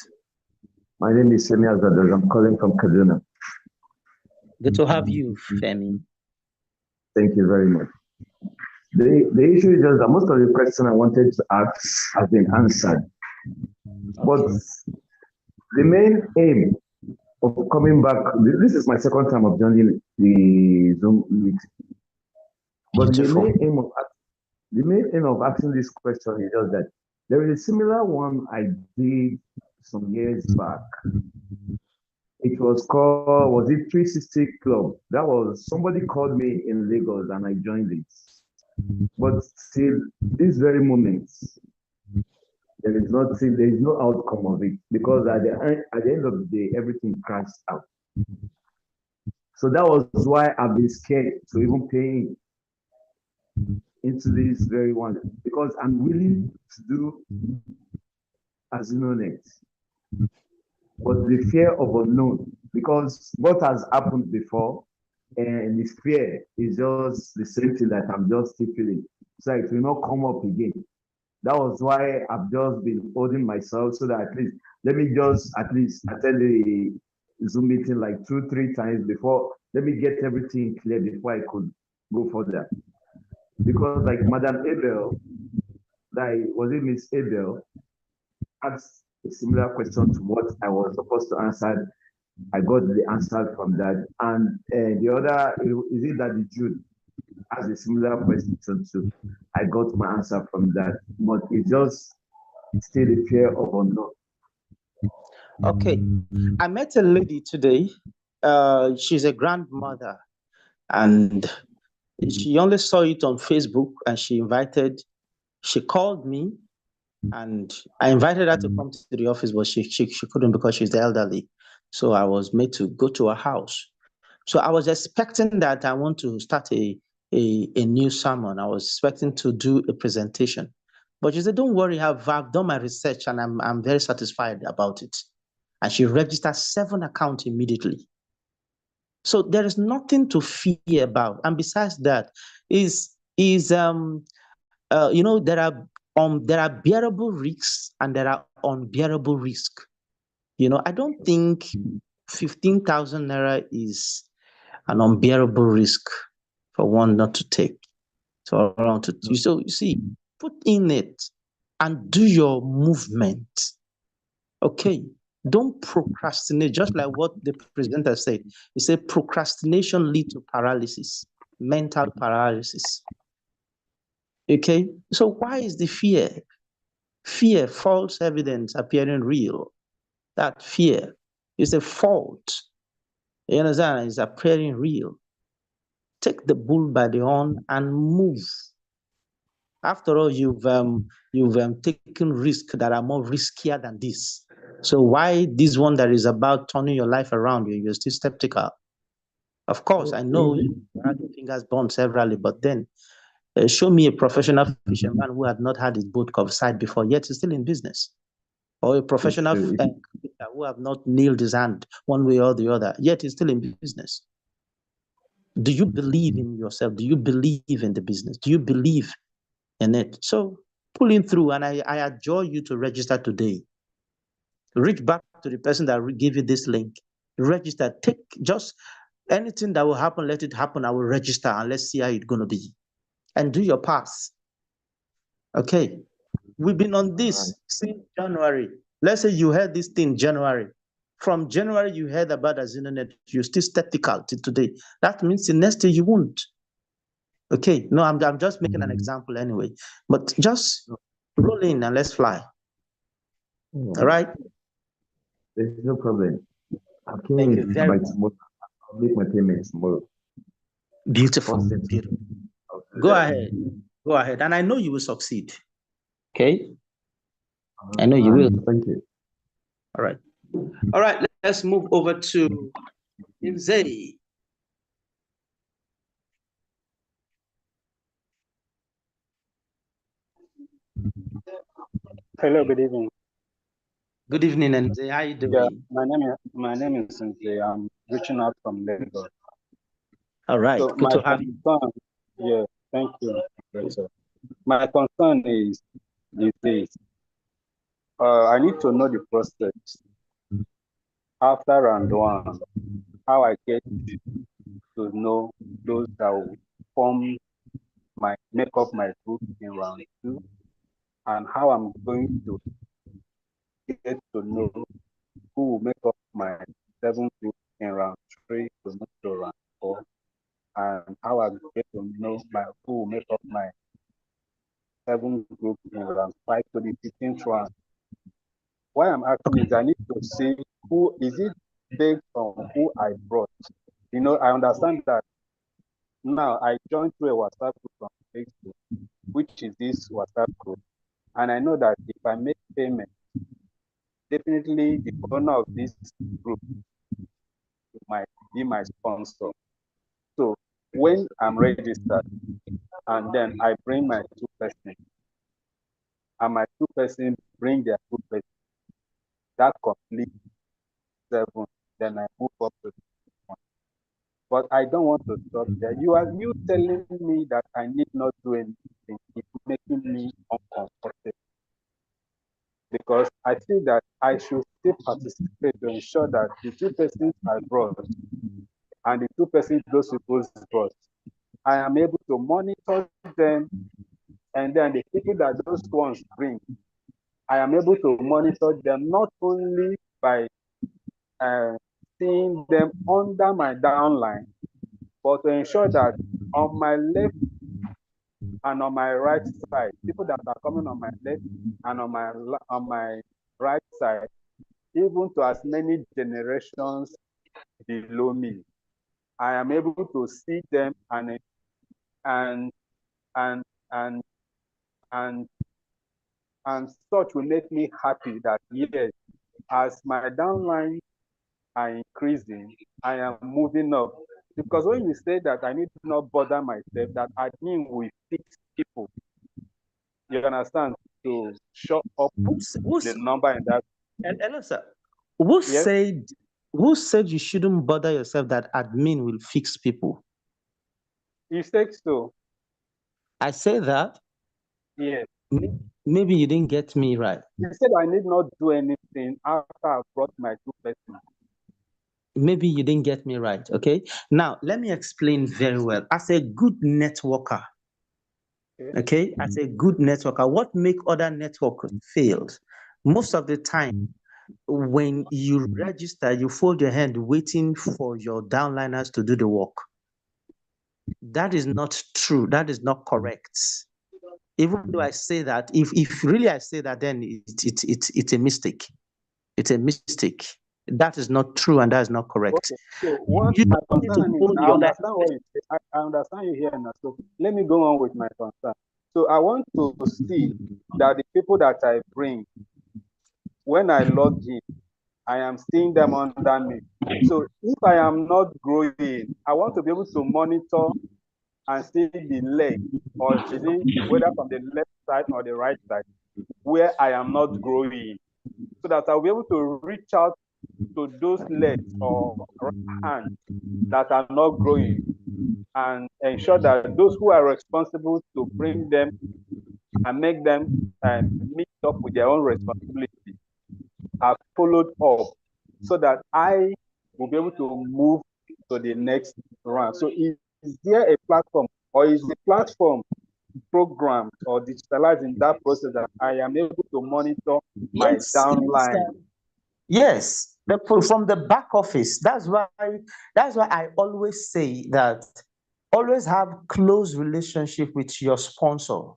My name is Semia Zados. I'm calling from Kaduna. Good to have you, Femi. Thank you very much. The issue is just that most of the questions I wanted to ask have been answered. But the main aim of coming back, this is my second time of joining the Zoom meeting. But the main aim of asking this question is just that there is a similar one I did some years back. It was called, 360 Club? That was, somebody called me in Lagos and I joined it. But still, this very moment, there is no outcome of it because at the end of the day, everything crashed out. So that was why I've been scared to even pay into this very one because I'm willing to do AZINONET. But the fear of unknown, because what has happened before, and the fear is just the same thing that I'm just still feeling. So it will not come up again. That was why I've just been holding myself so that at least, let me just at least attend the Zoom meeting like 2-3 times before, let me get everything clear before I could go further. Because like Madam Abel, was it Miss Abel, asked a similar question to what I was supposed to answer. I got the answer from that. And the other, is it that the Jude asked a similar question too? I got my answer from that. But it's just still the fear of unknown. Okay. I met a lady today. She's a grandmother and she only saw it on Facebook and she called me and I invited her to come to the office, but she couldn't because she's elderly. So I was made to go to her house. So I was expecting that I want to start a new sermon. I was expecting to do a presentation. But she said, don't worry, I've done my research and I'm very satisfied about it. And she registered 7 accounts immediately. So there is nothing to fear about. And besides that, there are bearable risks and there are unbearable risks. I don't think 15,000 naira is an unbearable risk for one not to take. So around to you. So you see, put in it and do your movement. Okay. Don't procrastinate, just like what the presenter said. He said procrastination leads to paralysis, mental paralysis. Okay. So why is the fear? Fear, false evidence appearing real. That fear is a fault. You understand? It's appearing real. Take the bull by the horn and move. After all, you've taken risks that are more riskier than this. So why this one that is about turning your life around, you're still skeptical? Of course, I know you had your fingers burned severally, but then show me a professional fisherman who had not had his boat capsized before, yet is still in business. Or a professional who have not nailed his hand one way or the other, yet is still in business. Do you believe in yourself? Do you believe in the business? Do you believe in it? So pulling through, and I adjure you to register today. Reach back to the person that gave you this link. Register. Take just anything that will happen, let it happen. I will register and let's see how it's going to be. And do your pass. Okay. We've been on this since January. Let's say you heard this thing January. From January, you heard about AZINONET. You're still skeptical till today. That means the next day you won't. Okay. No, I'm just making an example anyway. But just roll in and let's fly. All right? There's no problem. I Thank can you very by much. tomorrow. I'll make my payments tomorrow. Beautiful. Beautiful. Go ahead. Go ahead. And I know you will succeed. Okay? I know you will. Thank you. All right. All right. Let's move over to Inzei. Hello, good evening. Good evening, Inzei. How are you doing? Yeah, my name is Cynthia. I'm reaching out from Lagos. All right. So Good to have you. Yeah, thank you. My concern is this. I need to know the process after round one, how I get to know those that will make up my group in round two, and how I'm going to get to know who will make up my 7 group in round three to move to round four, and how I get to know who will make up my 7 group in round five to the 15th round. Why I'm asking is I need to see who is it based on who I brought. You know, I understand that now I joined through a WhatsApp group on Facebook, which is this WhatsApp group, and I know that if I make payment, definitely the owner of this group might be my sponsor. So when I'm registered and then I bring my 2 persons and my 2 persons bring their 2 persons, that completes 7, then I move up to 1. But I don't want to stop there. You telling me that I need not do anything. It's making me uncomfortable, because I feel that I should still participate to ensure that the 2 persons I brought and the 2 persons those people brought, I am able to monitor them, and then the people that those ones bring, I am able to monitor them not only by seeing them under my downline, but to ensure that on my left and on my right side, people that are coming on my left and on my right side, even to as many generations below me, I am able to see them and such will make me happy that yes, as my downline are increasing, I am moving up. Because when you say that I need to not bother myself, that admin will fix people, you understand, to show up the number in that. Hello, sir. Who said you shouldn't bother yourself that admin will fix people? You said so. I say that? Yes. Maybe you didn't get me right. You said I need not do anything after I brought my 2 persons. Maybe you didn't get me right. Okay. Now, let me explain very well. As a good networker, okay, as a good networker, what make other networkers fail? Most of the time, when you register, you fold your hand waiting for your downliners to do the work. That is not true. That is not correct. Even though I say that, if really I say that, then it's a mistake. It's a mistake. That is not true, and that is not correct. Okay, so what You my don't need to concern is, fold I your understand what you say. I understand you here now. So let me go on with my concern. So I want to see that the people that I bring, when I log in, I am seeing them under me. So if I am not growing, I want to be able to monitor and see the leg, or is it whether from the left side or the right side, where I am not growing, so that I'll be able to reach out to those legs or hands that are not growing and ensure that those who are responsible to bring them and make them meet up with their own responsibility are followed up, so that I will be able to move to the next round. So is there a platform, or is the platform programmed or digitalized in that process that I am able to monitor my Yes, downline? yes. From the back office. That's why I always say that always have close relationship with your sponsor.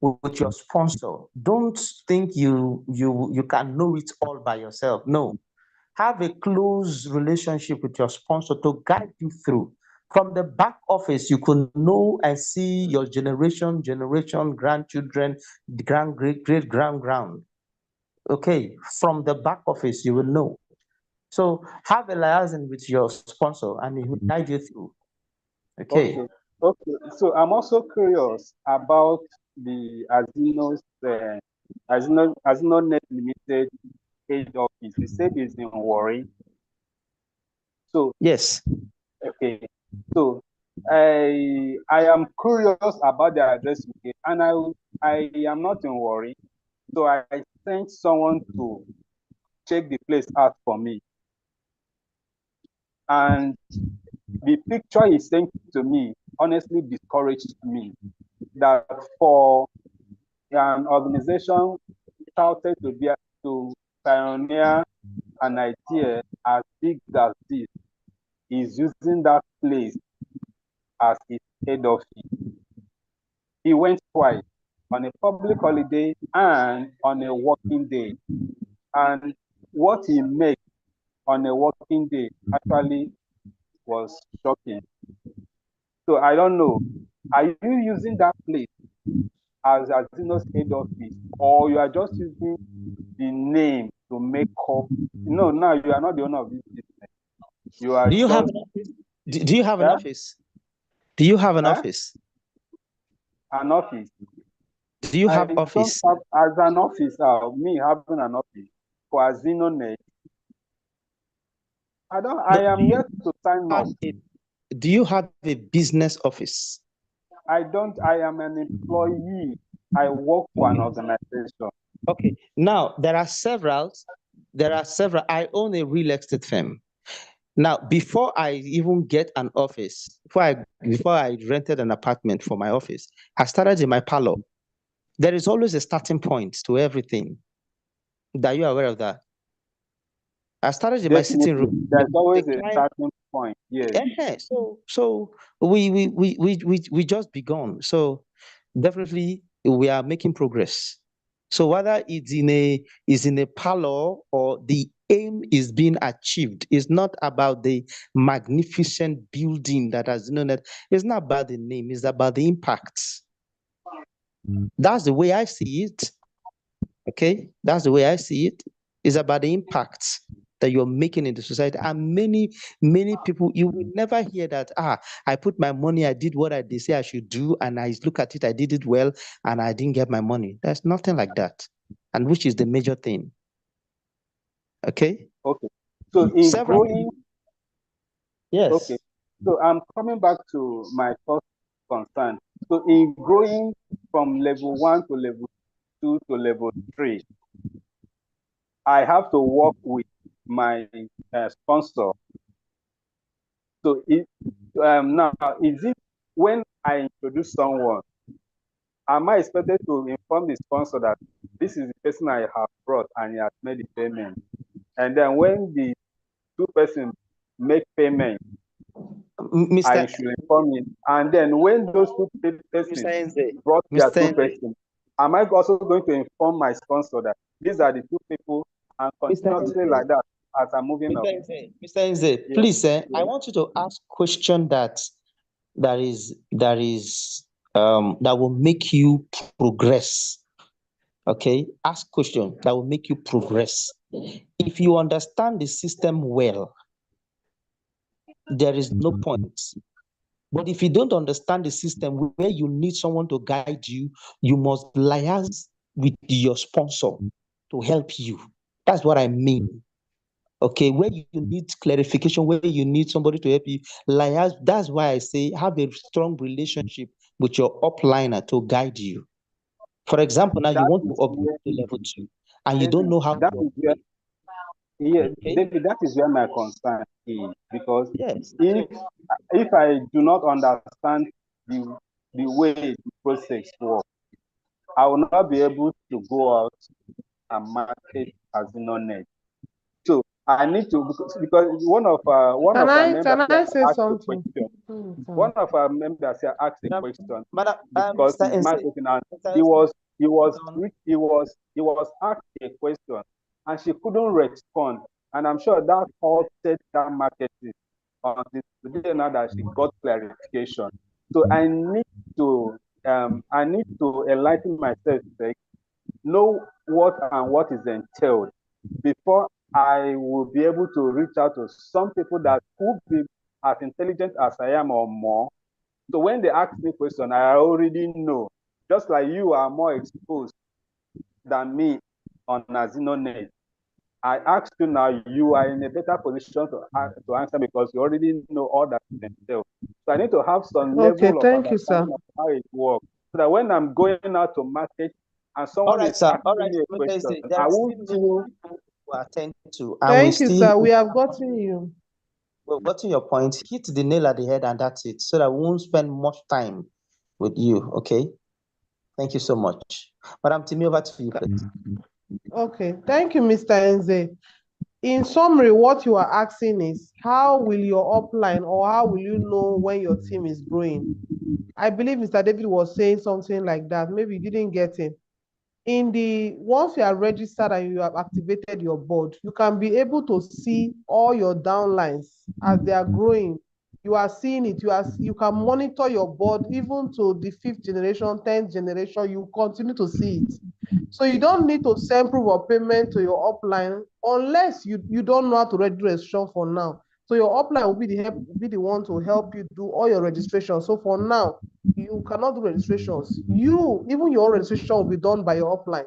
With your sponsor. Don't think you can know it all by yourself. No. Have a close relationship with your sponsor to guide you through. From the back office, you can know and see your generation, grandchildren, great grand. Okay, from the back office, you will know. So have a liaison with your sponsor and he will guide you through. Okay. Okay. So I'm also curious about the AZINONET Limited head office. You said it's in Warri. So yes. Okay. So I am curious about the address you gave, and I am not in Warri. So I sent someone to check the place out for me. And the picture he sent to me honestly discouraged me, that for an organization touted to pioneer an idea as big as this is using that place as his head office. He went twice, on a public holiday and on a working day. And what he made on a working day actually was shocking. So I don't know, are you using that place as Azino's head office, or you are just using the name to make up? No, now you are not the owner of this business. You are Do you have just, an office? Do you have an office? Do you have an office? An office. Do you have office? Don't have, as an officer, me having an office for AZINONET, I am yet to sign up. Do you have a business office? I am an employee. I work for an organization. Okay. Now there are several. I own a real estate firm. Now, before I even get an office, before I rented an apartment for my office, I started in my parlor. There is always a starting point to everything. Are you aware of that? I started in my sitting room. There's always a starting point. Yes. So we just begun. So definitely we are making progress. So whether it's in a parlor or the aim is being achieved, it's not about the magnificent building that has that. It's not about the name, it's about the impact. That's the way I see it. Okay, that's the way I see it. It's about the impact that you're making in the society. And many people, you will never hear that, I put my money, I did what they say I should do, and I look at it, I did it well, and I didn't get my money. There's nothing like that. And which is the major thing. Okay? Okay. So in growing, yes. Okay. So I'm coming back to my first concern. So in growing from level 1 to level 2 to level 3, I have to work with my sponsor. So now, is it when I introduce someone, am I expected to inform the sponsor that this is the person I have brought and he has made the payment? And then when the two persons make payment, I should inform him. And then when those two persons brought their two persons, am I also going to inform my sponsor that these are the two people and continuously like that as I'm moving up? Mr. Nze, please, I want you to ask question that will make you progress. Okay, ask question that will make you progress. If you understand the system well, there is no point. But if you don't understand the system where you need someone to guide you, you must liaise with your sponsor to help you. That's what I mean. Okay, where you need clarification, where you need somebody to help you, liaise. That's why I say have a strong relationship with your upliner to guide you. For example, now you want to upgrade to level 2 and you don't know how to upgrade. David, that is where my concern is, because if I do not understand the way the process works, I will not be able to go out and market AZINONET. So I need to, because one of our members asked a question. One of our members asked a question because he's marketing, and he was asked a question and she couldn't respond, and I'm sure that halted that marketing until today now that she got clarification. So I need to enlighten myself, know what is entailed before I will be able to reach out to some people that could be as intelligent as I am or more. So when they ask me question, I already know. Just like you are more exposed than me on AZINONET, I ask you now, you are in a better position to answer because you already know all that entails. So I need to have some level of understanding of how it works, so that when I'm going out to market and someone is asking me a question, I won't feel attend to. Thank you, sir. We have gotten you. Well, gotten your point. Hit the nail at the head, and that's it. So that we won't spend much time with you. Okay. Thank you so much. Madam Timi, over to you, please. Okay. Thank you, Mr. Nze. In summary, what you are asking is, how will your upline, or how will you know when your team is growing? I believe Mr. David was saying something like that. Maybe you didn't get it. Once you are registered and you have activated your board, you can be able to see all your downlines as they are growing. You are seeing it. You can monitor your board even to the 5th generation, 10th generation. You continue to see it. So you don't need to send proof of payment to your upline unless you don't know how to register registration for now. So your upline will be the one to help you do all your registration. So for now, you cannot do registrations. Even your registration will be done by your upline.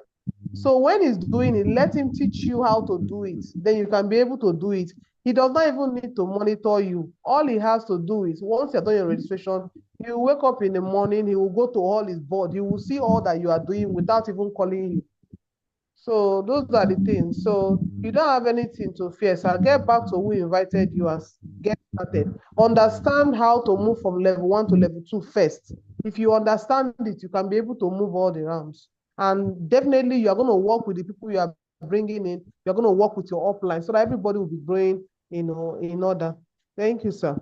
So when he's doing it, let him teach you how to do it. Then you can be able to do it. He does not even need to monitor you. All he has to do is, once you're done your registration, he will wake up in the morning, he will go to all his board. He will see all that you are doing without even calling you. So those are the things. So you don't have anything to fear. So I'll get back to who invited you and get started. Understand how to move from level 1 to level 2 first. If you understand it, you can be able to move all the rounds. And definitely you are going to work with the people you are bringing in. You're going to work with your upline so that everybody will be growing in order. Thank you, sir.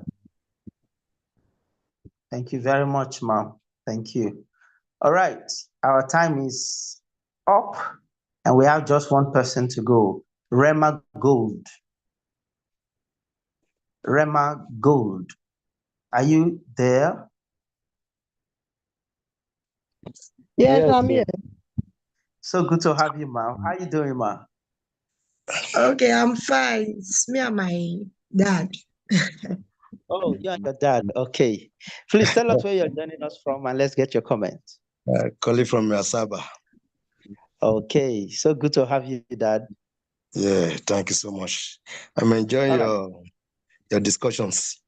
Thank you very much, ma'am. Thank you. All right, our time is up and we have just one person to go. Rema Gold. Rema Gold. Are you there? Yes, I'm here. So good to have you, ma'am. How are you doing, ma'am? Okay, I'm fine. It's me and my dad. Oh, you and your dad. Okay. Please tell us where you're joining us from and let's get your comment. Calling from Asaba. Okay. So good to have you, Dad. Yeah, thank you so much. I'm enjoying your discussions.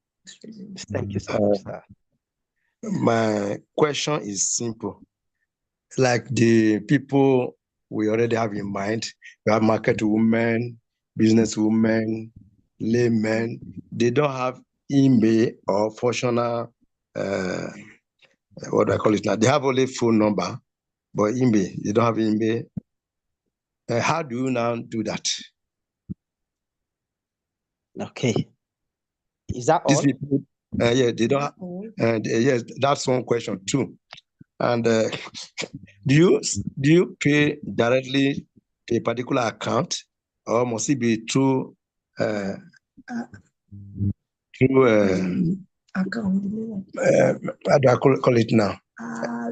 Thank you so much, sir. My question is simple. Like the people we already have in mind, we have market women, businesswomen, laymen, they don't have email or functional, what do I call it now? They have only phone number, but email, they don't have email. How do you now do that? Okay. Is that These all? people, yeah, they don't have, yes, that's one question too. And do you pay directly to a particular account, or must it be through Account. how do I call it now?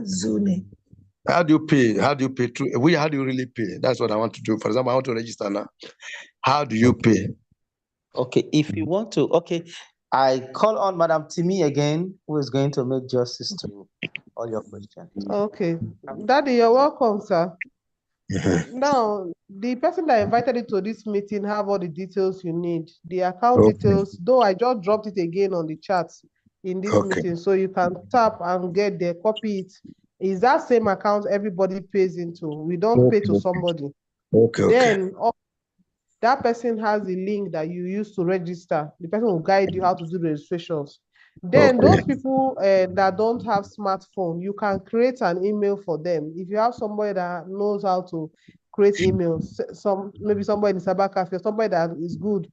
Zone. How do you pay? How do you pay through? How do you really pay? That's what I want to do. For example, I want to register now. How do you pay? Okay, if you want to, okay, I call on Madam Timi again, who is going to make justice to all your questions. Okay. Daddy, you're welcome, sir. Now, the person that invited you to this meeting have all the details you need. The account details, though I just dropped it again on the chat in this meeting, so you can tap and get the copy it. Is that same account everybody pays into? We don't pay to somebody. Then that person has the link that you use to register. The person will guide you how to do the registrations. Then those people that don't have smartphone, you can create an email for them. If you have somebody that knows how to create emails, maybe somebody in cyber cafe, somebody that is good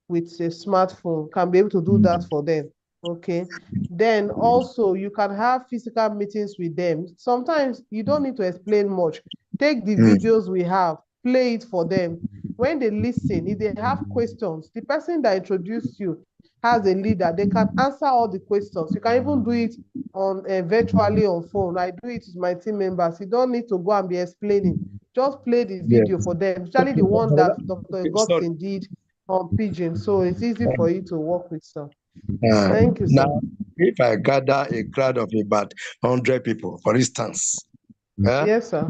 with a smartphone can be able to do that for them. Okay. Then also you can have physical meetings with them. Sometimes you don't need to explain much. Take the videos we have, play it for them. When they listen, if they have questions, the person that introduced you has a leader, they can answer all the questions. You can even do it on virtually on phone. I do it with my team members. You don't need to go and be explaining. Just play the video for them, especially the one that Dr. Godson did on Pigeon. So it's easy for you to work with, sir. Thank you, sir. Now, if I gather a crowd of about 100 people, for instance, yes, sir.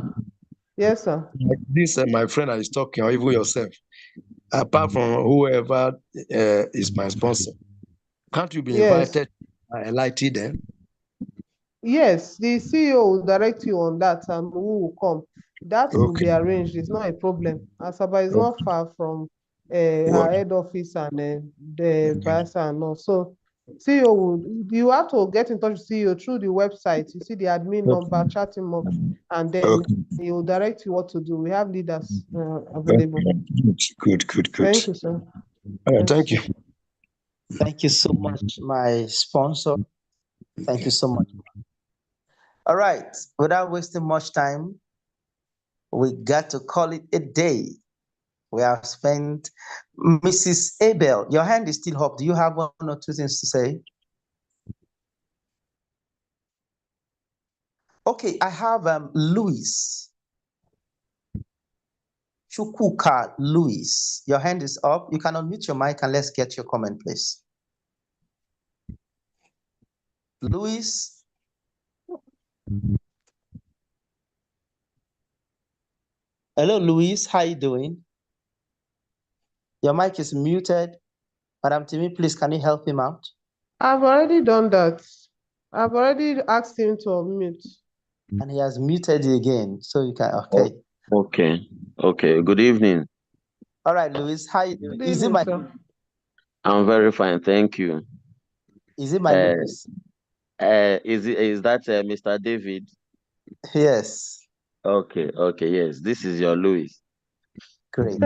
Yes, sir. Like this, my friend that is talking, or even yourself, apart from whoever is my sponsor, can't you be invited? I like it then. Yes, the CEO will direct you on that and who will come. That will be arranged. It's not a problem. Asaba is not far from our head office and the Bayelsa and all. So CEO you have to get in touch with CEO through the website. You see the admin number, chat him up, and then he will direct you what to do. We have leaders available. Good. Thank you, sir. Thank you. Thank you so much, my sponsor. Thank you so much. All right, without wasting much time, we got to call it a day. We have spent, Mrs. Abel, your hand is still up. Do you have one or two things to say? Okay, I have Louis. Chukuka Louis. Your hand is up. You can unmute your mic and let's get your comment, please. Louis. Hello, Louis. How you doing? Your mic is muted. Madam Timi, please, can you help him out? I've already done that. I've already asked him to unmute. And he has muted you again, so you can, okay. Okay. Good evening. All right, Louis, how you doing? Is it my name? I'm very fine, thank you. Is it my Louis? Is that Mr. David? Yes. Okay, yes. This is your Louis. Great.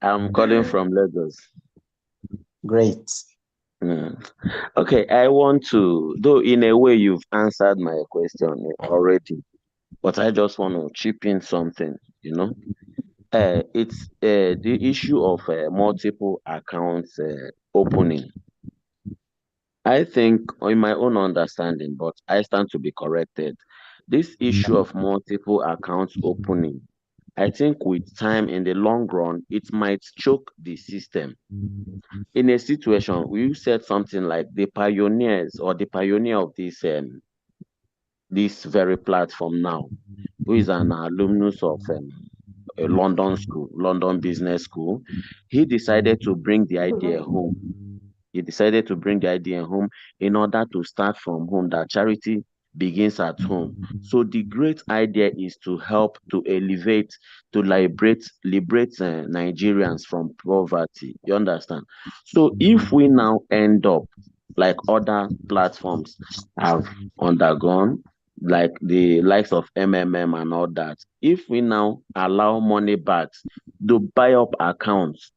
I'm calling from Lagos. Great. Okay, I want to, though in a way you've answered my question already, but I just want to chip in something, It's the issue of multiple accounts opening. I think, in my own understanding, but I stand to be corrected, this issue of multiple accounts opening, I think with time in the long run, it might choke the system. In a situation, you said something like the pioneers or the pioneer of this very platform now, who is an alumnus of a London school, London Business School, he decided to bring the idea home. He decided to bring the idea home in order to start from home, that charity begins at home. So the great idea is to help to elevate, to liberate Nigerians from poverty. You understand? So if we now end up like other platforms have undergone, like the likes of MMM and all that, if we now allow money back to buy up accounts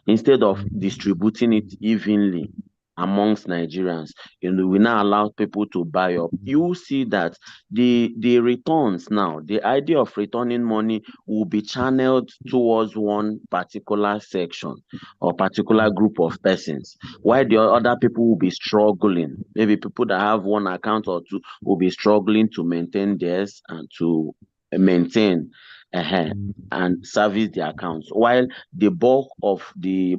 instead of distributing it evenly amongst Nigerians, we now allow people to buy up. You will see that the returns now, the idea of returning money will be channeled towards one particular section or particular group of persons, while the other people will be struggling. Maybe people that have one account or two will be struggling to maintain theirs and to maintain and service the accounts, while the bulk of the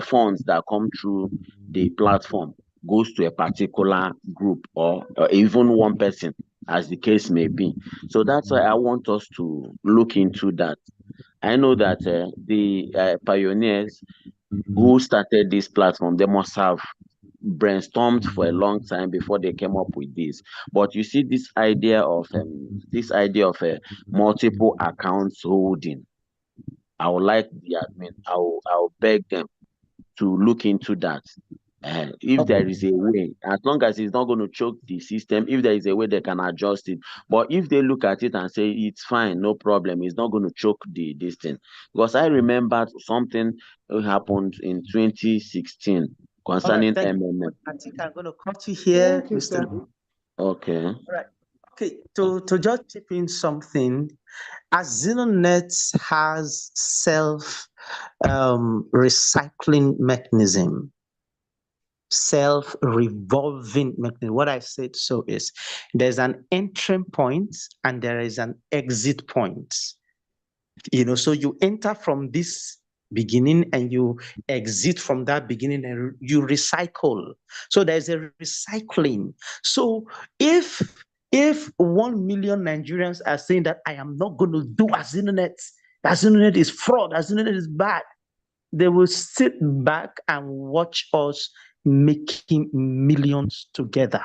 funds that come through the platform goes to a particular group or even one person, as the case may be. So that's why I want us to look into that. I know that the pioneers who started this platform, they must have brainstormed for a long time before they came up with this. But you see, this idea of multiple accounts holding, I would like the admin, I'll beg them to look into that. If there is a way, as long as it's not going to choke the system, if there is a way they can adjust it. But if they look at it and say it's fine, no problem, it's not going to choke this thing. Because I remember something happened in 2016 concerning MMM. I think I'm going to cut you here, Thank you, Mr. sir. Lee. Okay. All right. Okay, to just chip in something, AZINONET has self recycling mechanism, self-revolving mechanism. What I said so is there's an entry point and there is an exit point. So you enter from this beginning and you exit from that beginning and you recycle. So there's a recycling. So if 1 million Nigerians are saying that I am not going to do AZINONET is fraud, AZINONET is bad, they will sit back and watch us making millions together.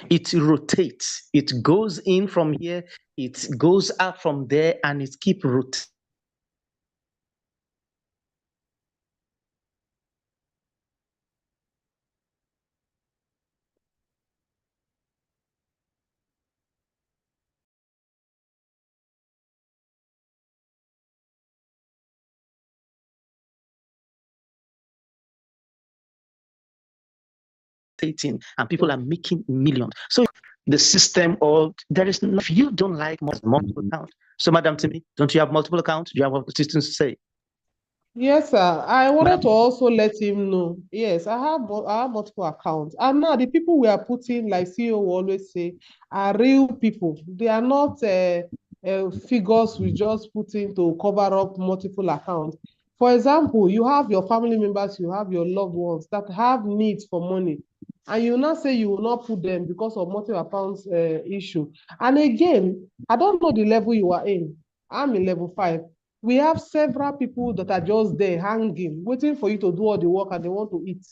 It rotates. It goes in from here, it goes out from there, and it keeps rotating. And people are making millions. So the system, or there is no, if you don't like multiple accounts. So, Madam Timmy, don't you have multiple accounts? Do you have what the systems say? Yes, sir. I wanted to also let him know. Yes, I have multiple accounts. And now the people we are putting, like CEO will always say, are real people. They are not figures we just put in to cover up multiple accounts. For example, you have your family members, you have your loved ones that have needs for money. And you now say you will not put them because of multiple accounts issue. And again, I don't know the level you are in. I'm in level 5. We have several people that are just there hanging, waiting for you to do all the work and they want to eat.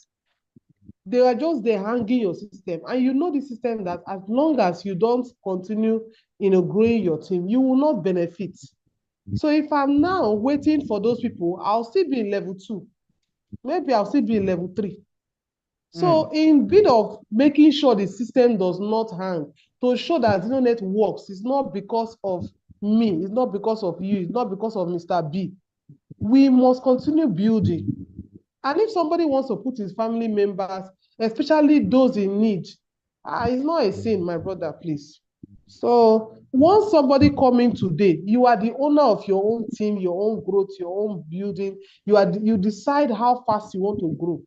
They are just there hanging your system. And you know the system that as long as you don't continue growing your team, you will not benefit. So if I'm now waiting for those people, I'll still be in level 2. Maybe I'll still be in level 3. So in bit of making sure the system does not hang, to show that AZINONET works, it's not because of me, it's not because of you, it's not because of Mr. B. We must continue building. And if somebody wants to put his family members, especially those in need, it's not a sin, my brother, please. So once somebody come in today, you are the owner of your own team, your own growth, your own building. You decide how fast you want to grow.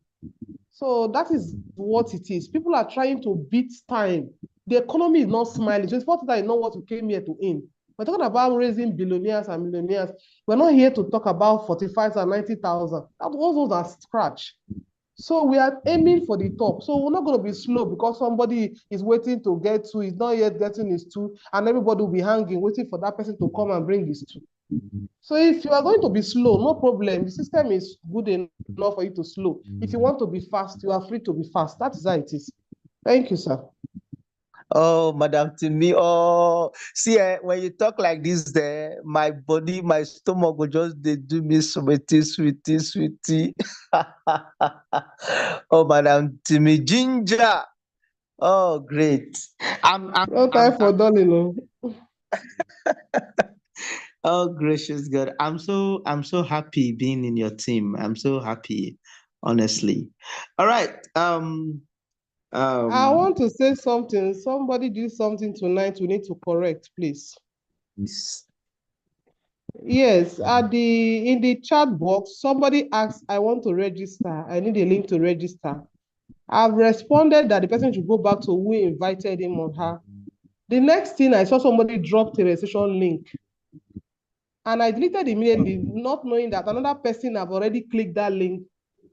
So that is what it is. People are trying to beat time. The economy is not smiling. Just what is not what we came here to aim. We're talking about raising billionaires and millionaires. We're not here to talk about 45 and 90,000. All those are scratch. So we are aiming for the top. So we're not going to be slow because somebody is waiting to get to, is not yet getting his 2, and everybody will be hanging, waiting for that person to come and bring his 2. So if you are going to be slow, no problem. The system is good enough for you to slow. If you want to be fast, you are free to be fast. That is how it is. Thank you, sir. Oh, Madam Timi. Oh, see, when you talk like this, there, my body, my stomach will just they do me sweetie, sweetie, sweetie. Oh, Madam Timi, ginger. Oh, great. No time for darling. Oh, gracious God. I'm so happy being in your team. I'm so happy, honestly. All right. I want to say something. Somebody did something tonight we need to correct, please. Yes, in the chat box, somebody asked, I want to register. I need a link to register. I've responded that the person should go back to who invited him or her. The next thing I saw somebody dropped a registration link. And I deleted immediately, not knowing that another person have already clicked that link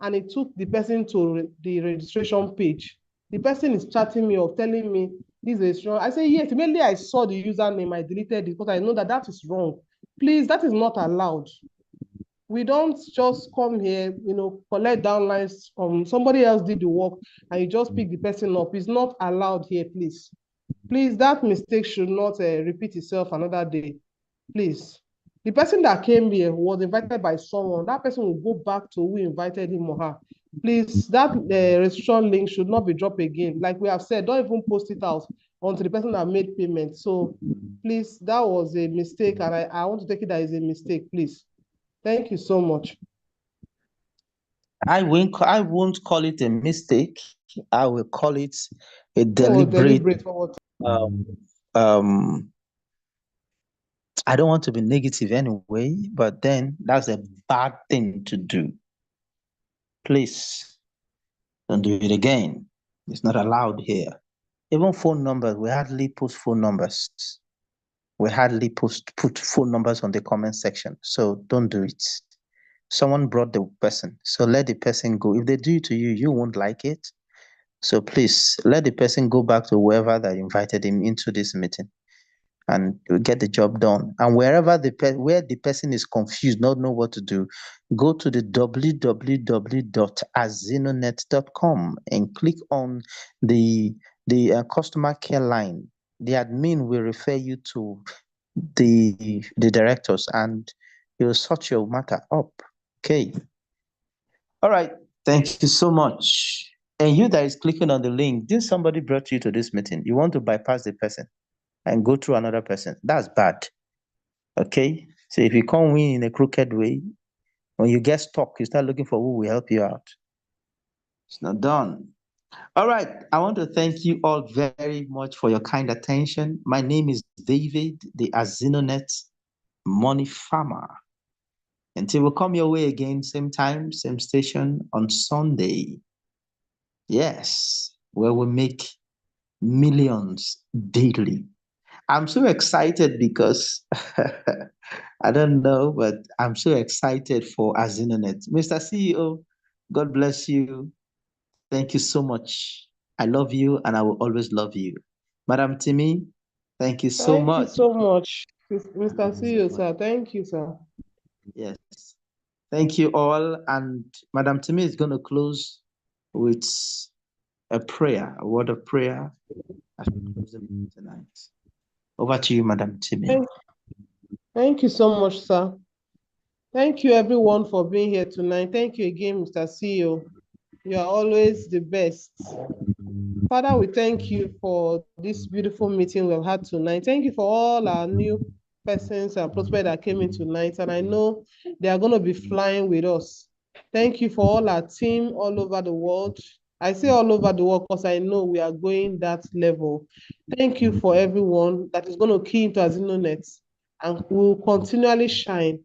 and it took the person to the registration page. The person is chatting me or telling me this is wrong. I say, yes, immediately I saw the username, I deleted it because I know that that is wrong. Please, that is not allowed. We don't just come here, collect downlines from somebody else did the work and you just pick the person up. It's not allowed here, please. Please, that mistake should not repeat itself another day. Please. The person that came here was invited by someone. That person will go back to who invited him or her. Please, that registration link should not be dropped again. Like we have said, don't even post it out until the person that made payment. So please, that was a mistake and I want to take it as a mistake, please. Thank you so much. I won't call it a mistake. I will call it a deliberate. I don't want to be negative anyway, but then that's a bad thing to do. Please don't do it again. It's not allowed here. Even phone numbers, we hardly post phone numbers. We hardly put phone numbers on the comment section. So don't do it. Someone brought the person, so let the person go. If they do it to you, you won't like it. So please let the person go back to whoever that invited him into this meeting and you'll get the job done. And wherever where the person is confused, not know what to do, go to the www.azinonet.com and click on the customer care line. The admin will refer you to the directors and you'll sort your matter up. Okay. All right. Thank you so much. And you that is clicking on the link, did somebody brought you to this meeting? You want to bypass the person and go through another person. That's bad. Okay? So if you can't win in a crooked way, when you get stuck, you start looking for who will help you out. It's not done. All right. I want to thank you all very much for your kind attention. My name is David, the AZINONET Money Farmer. Until we come your way again, same time, same station on Sunday. Yes, where we make millions daily. I'm so excited because I don't know, but I'm so excited for AZINONET. Mr. CEO, God bless you. Thank you so much. I love you and I will always love you. Madam Timi, thank you so much. Thank you so much, Mr. CEO, sir. Thank you, sir. Yes. Thank you all. And Madam Timi is going to close with a prayer, a word of prayer as we close the meeting tonight. Over to you, Madam Timi. Thank you so much, sir. Thank you, everyone, for being here tonight. Thank you again, Mr. CEO. You are always the best. Father, we thank you for this beautiful meeting we've had tonight. Thank you for all our new persons and prospects that came in tonight. And I know they are going to be flying with us. Thank you for all our team all over the world. I say all over the world because I know we are going that level. Thank you for everyone that is going to key into AZINONET and will continually shine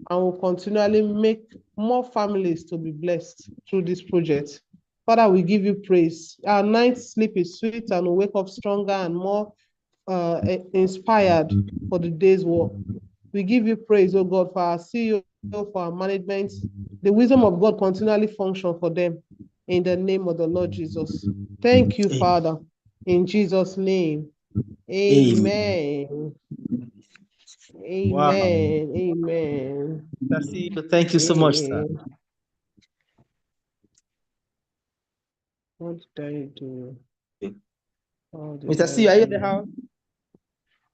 and will continually make more families to be blessed through this project. Father, we give you praise. Our night sleep is sweet and we wake up stronger and more inspired for the day's work. We give you praise, oh God, for our CEO, for our management. The wisdom of God continually function for them in the name of the Lord Jesus. Thank you, Father, in Jesus' name. Amen. Amen. Wow. Amen. Thank you so much, sir. What did I do? Oh, Mr. C, are you in the house?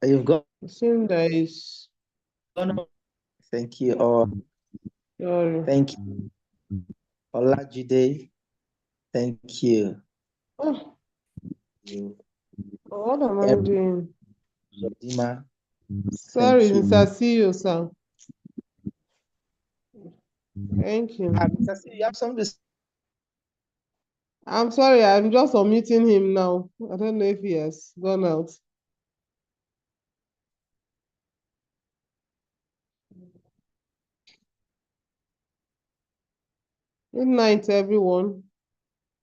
You've got. Seeing there is. Thank you. Or thank you. Olajide. Thank you. Oh, what am I doing? Dima. Sorry, you. Mr. CEO, sir. Thank you. Mr. C, you have something to say? I'm sorry, I'm just unmuting him now. I don't know if he has gone out. Good night, everyone.